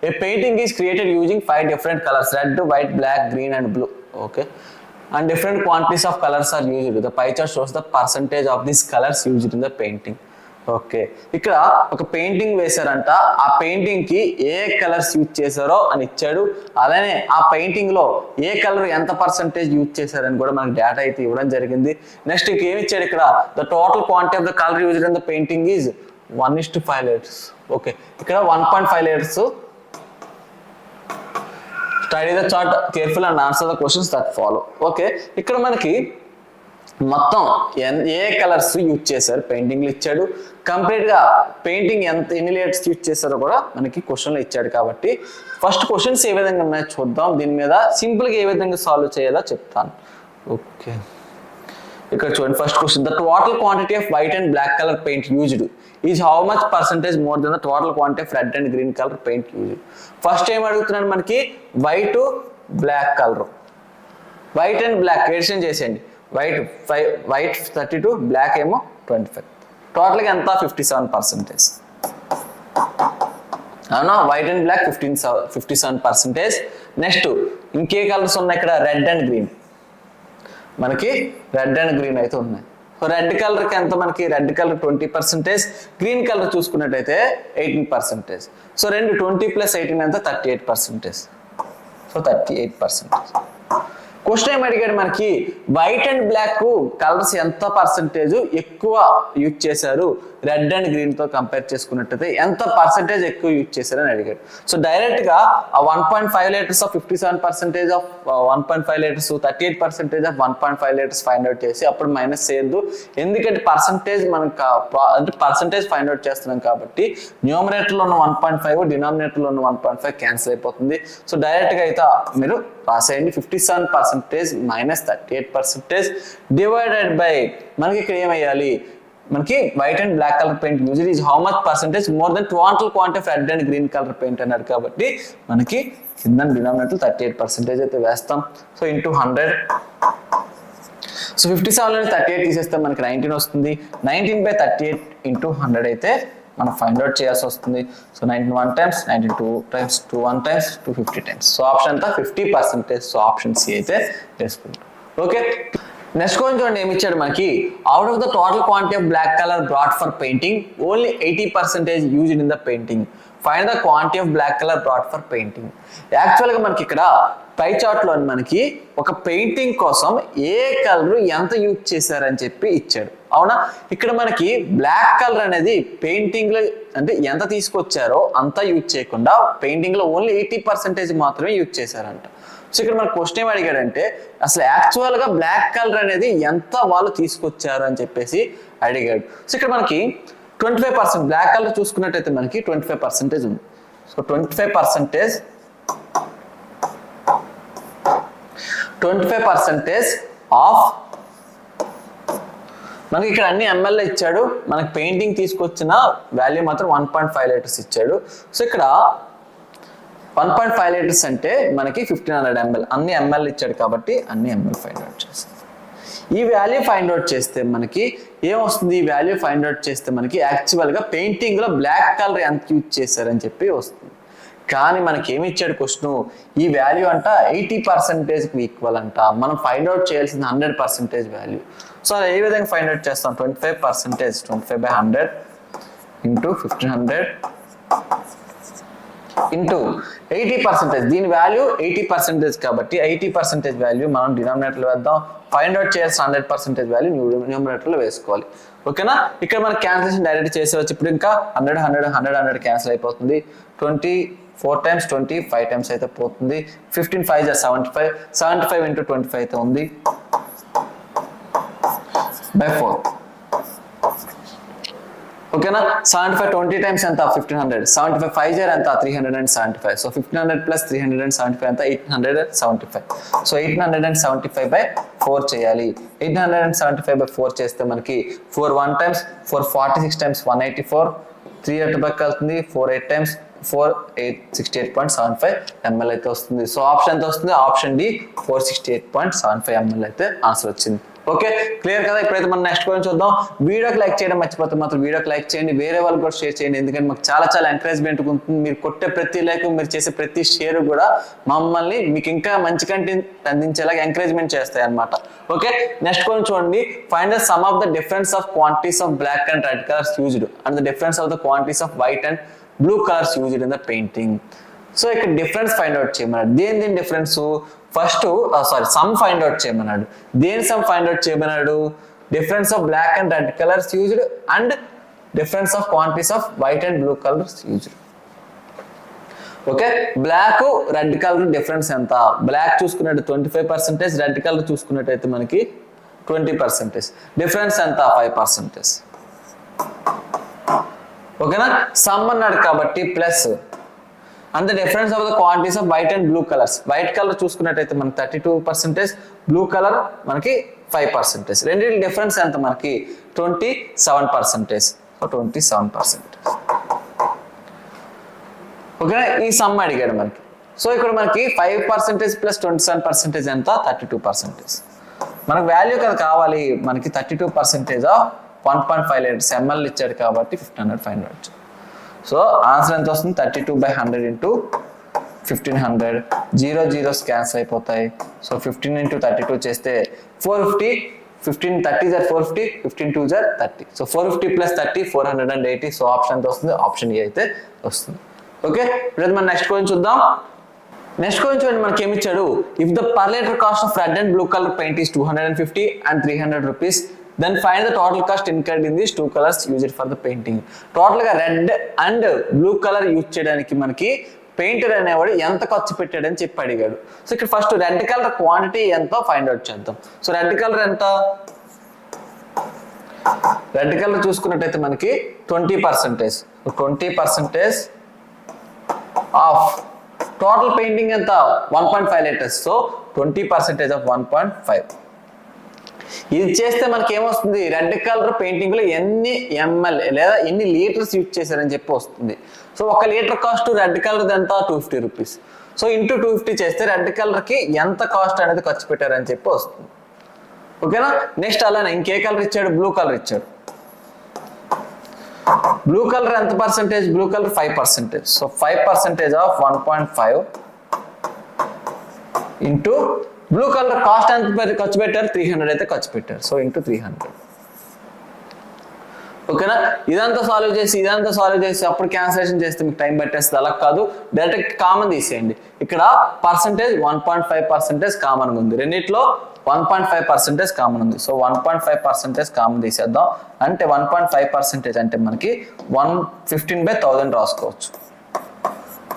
A painting is created using 5 different colours, red, white, black, green and blue. Okay, and different quantities of colors are used. The pie chart shows the percentage of these colors used in the painting. Okay, ఇక్కడ ఒక painting వేశారంట, ఆ painting కి ఏ colours use చేశారో అని ఇచ్చాడు. అలానే ఆ painting లో ఏ కలర్ ఎంత పర్సెంటేజ్ యూజ్ చేశారని కూడా మనకి డేటా అయితే ఇవ్వడం జరిగింది. నెక్స్ట్ ఏమి ఇచ్చాడు ఇక్కడ, the total quantity of the colour used in the painting is 1:5 liters. Okay, ఇక్కడ 1.5 liters. Study the chart careful and answer the questions that follow. Okay, ఇక్కడ మనకి మొత్తం ఏ కలర్స్ యూజ్ చేశారు పెయింటింగ్లు ఇచ్చాడు. కంప్లీట్ గా పెయింటింగ్ ఎన్ని లీటర్స్ యూజ్ చేశారో కూడా మనకి క్వశ్చన్లో ఇచ్చాడు. కాబట్టి ఫస్ట్ క్వశ్చన్స్ ఏ విధంగా ఉన్నాయో చూద్దాం. దీని మీద సింపుల్ గా ఏ విధంగా సాల్వ్ చేయాలో చెప్తాను. ఓకే, ఇక్కడ చూడండి first question. The total quantity of white and black colour paint used is how much percentage more than the total quantity of red and green colour paint used. First ఏం అడుగుతున్నాడు మనకి, white black colour. White and black addition చేసేయండి. White 32, black ఏమో 25. టోటల్గా ఎంత 57%. అవునా, white and black 57%. Next ఇంకే colours ఉన్నాయి ఇక్కడ, రెడ్ అండ్ గ్రీన్. మనకి రెడ్ అండ్ గ్రీన్ అయితే ఉన్నాయి. సో రెడ్ కలర్కి ఎంత, మనకి రెడ్ కలర్ 20%, గ్రీన్ కలర్ చూసుకున్నట్టయితే 18%. సో రెండు 20 + 18 ఎంత, 38%. సో 38%. క్వశ్చన్ ఏం అడిగాడు మనకి, వైట్ అండ్ బ్లాక్ కలర్స్ ఎంత పర్సెంటేజ్ ఎక్కువ యూజ్ చేశారు రెడ్ అండ్ గ్రీన్ తో కంపేర్ చేసుకున్నట్టయితే ఎంత పర్సెంటేజ్ ఎక్కువ యూజ్ చేశారు అని అడిగాడు. సో డైరెక్ట్ గా 1.5 liters of 57% of 1.5 liters 38% of 1.5 liters find out చేసి అప్పుడు మైనస్ చేయొద్దు. ఎందుకంటే పర్సెంటేజ్ మనకు అంటే పర్సెంటేజ్ ఫైండ్ అవుట్ చేస్తున్నాం కాబట్టి న్యూమరేటర్ లో ఉన్న 1.5 డినామినేటర్ లో ఉన్న 1.5 క్యాన్సిల్ అయిపోతుంది. సో డైరెక్ట్ గా అయితే మీరు రాసేయండి. 57% మైనస్ 38% డివైడెడ్ బై మనకి ఇక్కడ ఏమయ్యాలి, మనకి white and black colour paint used is how much percentage more than total quantity of red and green colour paint అన్నారు. కాబట్టి మనకి కింద డినామినేటర్ 38% అయితే వేస్తాం. So into 100. సో 57 38 తీసేస్తే మనకి 19 వస్తుంది. 19/38 ఇంటూ 100 అయితే మనం ఫైండ్ అవుట్ చేయాల్సి వస్తుంది. So 91 times 92 times 21 times 250 times. So option అంతా 50%. సో ఆప్షన్ సి అయితే వేసుకుంటాం. ఓకే, నెక్స్ట్ క్వశ్చన్ చూడండి ఏమి ఇచ్చాడు మనకి. Out of the total quantity of black colour brought for painting only 80% used in the painting. Find the quantity of black colour brought for painting. యాక్చువల్గా మనకి ఇక్కడ pie chart లో మనకి ఒక పెయింటింగ్ కోసం ఏ కలర్ ఎంత యూజ్ చేశారని చెప్పి ఇచ్చాడు, అవునా. ఇక్కడ మనకి బ్లాక్ కలర్ అనేది పెయింటింగ్ లో అంటే ఎంత తీసుకొచ్చారో అంతా యూజ్ చేయకుండా పెయింటింగ్ లో ఓన్లీ 80% మాత్రమే యూజ్ చేశారంట. సో ఇక్కడ మన క్వశ్చన్ ఏం అడిగాడంటే అసలు యాక్చువల్ గా బ్లాక్ కలర్ అనేది ఎంత వాళ్ళు తీసుకొచ్చారు అని చెప్పేసి అడిగాడు. సో ఇక్కడ మనకి 25% బ్లాక్ కలర్ చూసుకున్నట్టయితే మనకి 25% ఉంది. సో 25% ఆఫ్ మనకి ఇక్కడ అన్ని ఎంఎల్ ఇచ్చాడు. మనకి పెయింటింగ్ తీసుకొచ్చిన వాల్యూ మాత్రం 1.5 లీటర్స్ ఇచ్చాడు. సో ఇక్కడ 1.5 లీటర్స్ అంటే మనకి 1500 ml అన్ని ఎంఎల్ ఇచ్చాడు కాబట్టి అన్ని ఎంఎల్ ఫైండ్ అవుట్ చేస్తాం. ఈ వాల్యూ ఫైండ్ అవుట్ చేస్తే మనకి ఏమొస్తుంది, ఈ వాల్యూ ఫైండ్ అవుట్ చేస్తే మనకి యాక్చువల్గా పెయింటింగ్ లో బ్లాక్ కలర్ ఎంత యూజ్ చేశారని చెప్పి వస్తుంది. కానీ మనకి ఏమి ఇచ్చాడు క్వశ్చన్, ఈ వాల్యూ అంట 80%కి ఈక్వల్ అంట. మనం ఫైండ్ అవుట్ చేయాల్సింది 100% వాల్యూ. సో ఏ విధంగా ఫైండ్ అవుట్ చేస్తాం, 25% 25/100 ఇంటూ 1500 ఇంటూ 80%. దీని వాల్యూ 80% కాబట్టి 80% వాల్యూ మనం డినామినేటర్లో వేద్దాం. ఫైండ్ అవుట్ చేయాల్సిన 100% వాల్యూ న్యూమరేటర్లో వేసుకోవాలి. ఓకేనా, ఇక్కడ మనకి క్యాన్సిలేషన్ డైరెక్ట్ చేసేవచ్చు. ఇప్పుడు ఇంకా 100 100 100 100 క్యాన్సిల్ అయిపోతుంది. 24 టైమ్స్ 20 5 టైమ్స్ అయితే పోతుంది. 15 5 75 75 ఇంటూ 25 అయితే ఉంది బై 4. ఓకేనా, 75 20 టైమ్స్ ఎంత 1500, 75 5 0 ఎంత 375. సో 1500 ప్లస్ 375 ఎంత 875. సో 875/4 చేయాలి. 875/4 చేస్తే మనకి 4 1 టైమ్స్ 4 46 టైమ్స్ 184 3 8 పక్క వెళ్తుంది. 4 8 టైమ్స్ 4 8 68.75 ml అయితే వస్తుంది. సో ఆప్షన్ ఎంత వస్తుంది, ఆప్షన్ డి 468.75 ml అయితే ఆన్సర్ వచ్చింది. ఓకే, క్లియర్ కదా. ఇప్పుడైతే మనం నెక్స్ట్ క్వశ్చన్ చూద్దాం. వీడియోకి లైక్ చేయడం మర్చిపోతే మాత్రం వీడియోకి లైక్ చేయండి, వేరే వాళ్ళు కూడా షేర్ చేయండి. ఎందుకంటే మాకు చాలా ఎంకరేజ్మెంట్ ఉంటుంది. మీరు కొట్టే ప్రతి లైక్, మీరు చేసే ప్రతి షేర్ కూడా మమ్మల్ని మీకు ఇంకా మంచి కంటెంట్ అందించేలాగా ఎంకరేజ్మెంట్ చేస్తాయి అన్నమాట. ఓకే, నెక్స్ట్ క్వశ్చన్ చూడండి. Find the sum of the difference of quantities of black and red colours used and the difference of the quantities of white and blue colours used in the painting. So ఇక్కడ difference find out చేయమన్నాడు. దేని difference first sum find out చేయమన్నాడు. దేని sum find out చేయమన్నాడు, difference of black and red colours used and difference of quantities of white and blue colours used. Okay, black red colour difference ఎంత, black చూసుకున్నట్టు 25%, red colour చూసుకున్నట్టయితే మనకి 20%. Difference ఎంత 5%. ఓకేనా, some అన్నాడు కాబట్టి plus and the difference of the quantities of white and blue colours. White colour చూసుకున్నట్టయితే మనకి 32%, బ్లూ కలర్ మనకి 5%. రెండింటి డిఫరెన్స్ ఎంత మనకి 27%. సో 27%. ఓకేనా, ఈ సమ్ అడిగాడు మనకి. సో ఇక్కడ మనకి 5% ప్లస్ 27% ఎంత 32%. మనకు వాల్యూ కదా కావాలి, మనకి 32% ఆఫ్ 1.5 లీటర్స్ ml ఇచ్చాడు కాబట్టి 1500 ఫైండ్ అవుట్. సో ఆన్సర్ ఎంత వస్తుంది, 32/100 ఇంటూ 1500. 0 0s క్యాన్సిల్ అయిపోతాయి. సో 15 ఇంటూ 32 చేస్తే 450. 15 30 450, 15 2 30. So 450 plus 30 480. సో ఆప్షన్ ఎంత వస్తుంది, ఆప్షన్ ఏ అయితే వస్తుంది. ఓకే, ఇప్పుడు మనం నెక్స్ట్ క్వశ్చన్ చూద్దాం. నెక్స్ట్ క్వశ్చన్ చూడండి మనకి ఏమి ఇచ్చాడు. If the per litre cost of red and blue colour paint is 250 and 300 rupees, then find the total cost incurred in these two colors used for the painting. Total గా red and blue colour use చేయడానికి మనకి painter అనేవాడు ఎంత ఖర్చు పెట్టాడని చెప్పి అడిగాడు. So ఇక్కడ first red colour quantity ఎంతో ఫైండ్ అవుట్ చేద్దాం. సో రెడ్ కలర్ ఎంత, రెడ్ కలర్ చూసుకున్నట్టయితే మనకి 20%. 20% ఆఫ్ టోటల్ పెయింటింగ్ ఎంత 1.5 లీటర్స్. So 20% of 1.5. ఇది చేస్తే మనకి ఏమొస్తుంది, రెడ్ కలర్ పెయింటింగ్ లో ఎన్ని ఎంఎల్ లేదా ఎన్ని లీటర్స్ యూజ్ చేశారని చెప్పి వస్తుంది. So 1 litre cost red colour ఎంత 250 రూపీస్. సో ఇంటూ 250 చేస్తే రెడ్ కలర్ కి ఎంత కాస్ట్ అనేది ఖర్చు పెట్టారని చెప్పి వస్తుంది. ఓకేనా, నెక్స్ట్ అలానే ఇంకే కలర్ ఇచ్చాడు, బ్లూ కలర్ ఇచ్చాడు. బ్లూ కలర్ ఎంత percentage? Blue colour 5%. So 5% of 1.5 into blue colour cost ఎంత ఖర్చు పెట్టారు? 300 అయితే ఖర్చు పెట్టారు. So into 300. ఓకేనా? ఇదంతా సాల్వ్ చేసి అప్పుడు క్యాన్సిలేషన్ చేస్తే మీకు టైం పట్టేస్తుంది. అలా కాదు, డైరెక్ట్ కామన్ తీసేయండి. ఇక్కడ పర్సెంటేజ్ 1.5% కామన్ ఉంది, రెండిట్లో 1.5% కామన్ ఉంది. సో 1.5% కామన్ తీసేద్దాం. అంటే 1.5% అంటే మనకి 115/1000 రాసుకోవచ్చు.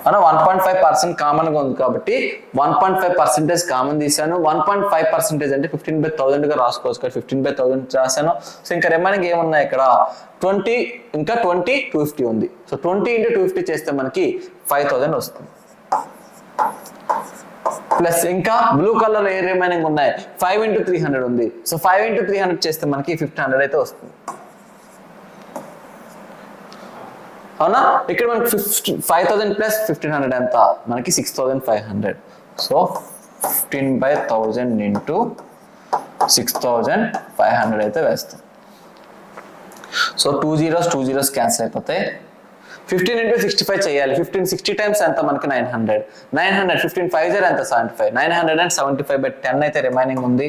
అలా 1.5% కామన్ గా ఉంది కాబట్టి 1.5% కామన్ తీసాను. 1.5% అంటే 15/1000 గా రాసుకోవచ్చు. 15/1000 రాశాను. సో ఇంకా రిమైనింగ్ ఏమున్నాయి ఇక్కడ? 20 ఇంకా 20 250 ఉంది. సో 20 × 250 చేస్తే మనకి 5000 వస్తుంది. ప్లస్ ఇంకా బ్లూ కలర్ ఏ రిమైనింగ్ ఉన్నాయి? 5 × 300 ఉంది. సో 5 × 300 చేస్తే మనకి 1500 అయితే వస్తుంది. అవునా? ఇక్కడ మనకి 5000 ప్లస్ 1500 ఎంత? మనకి 6500. సో 15/1000 ఇంటూ 6500 అయితే వేస్తాం. సో 2 zeros క్యాన్సిల్ అయిపోతాయి. 15 × 65 చేయాలి. 15 టైమ్స్ ఎంత? మనకి 900. 15 5 ఎంత? 75. 975/10 అయితే రిమైనింగ్ ఉంది.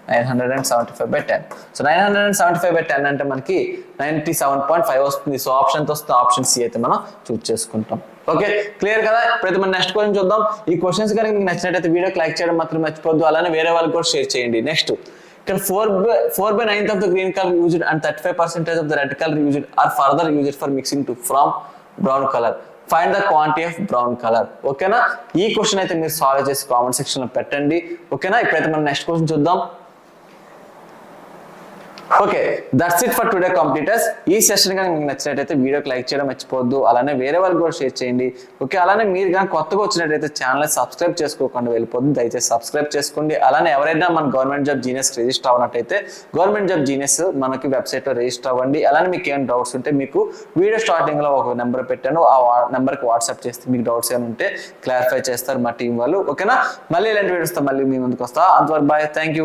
975/10. సో 975/10 అంటే మనకి 97.5 వస్తుంది. సో ఆప్షన్ వస్తుంది, ఆప్షన్ సి అయితే మనం చూస్ చేసుకుంటాం. ఓకే, క్లియర్ కదా? ఇప్పుడైతే మనం నెక్స్ట్ క్వశ్చన్ చూద్దాం. ఈ క్వశ్చన్స్ కనుక మీకు నచ్చినట్టయితే వీడియోకి లైక్ చేయడం మాత్రం మర్చిపోద్దు. అలానే వేరే వాళ్ళకి కూడా షేర్ చేయండి. నెక్స్ట్ ఇక్కడ 4/9 of the green color used and 35% of the red color used are further used for mixing to from brown color. Find the quantity of brown color. ఓకేనా? ఈ క్వశ్చన్ అయితే మీరు సాల్వ్ చేసి కామెంట్ సెక్షన్ లో పెట్టండి. ఓకేనా? ఇప్పుడైతే మనం నెక్స్ట్ క్వశ్చన్ చూద్దాం. Okay, that's it for today completers. ఈ సెషన్ కనుక మీకు నచ్చినట్టయితే వీడియోకి లైక్ చేయడం మర్చిపోద్దు. అలానే వేరే వాళ్ళకి కూడా షేర్ చేయండి. ఓకే, అలానే మీరు కానీ కొత్తగా వచ్చినట్టయితే ఛానల్ సబ్స్క్రైబ్ చేసుకోకుండా వెళ్ళిపోద్దు. దయచేసి సబ్స్క్రైబ్ చేసుకోండి. అలానే ఎవరైనా మన గవర్నమెంట్ జాబ్ జీనియస్ రిజిస్టర్ అవ్వనట్టయితే గవర్నమెంట్ జాబ్ జీనియస్ మనకి వెబ్సైట్ లో రిజిస్టర్ అవ్వండి. అలానే మీకు ఏమైనా డౌట్స్ ఉంటే మీకు వీడియో స్టార్టింగ్ లో ఒక నెంబర్ పెట్టాను, ఆ నెంబర్కి వాట్సాప్ చేస్తే మీకు డౌట్స్ ఏమైనా ఉంటే క్లారిఫై చేస్తారు మా టీం వాళ్ళు. ఓకేనా? మళ్ళీ ఇలాంటి వీడియోస్తో మళ్ళీ మీ ముందుకు వస్తా. అంతవరకు బాయ్, థ్యాంక్ యూ.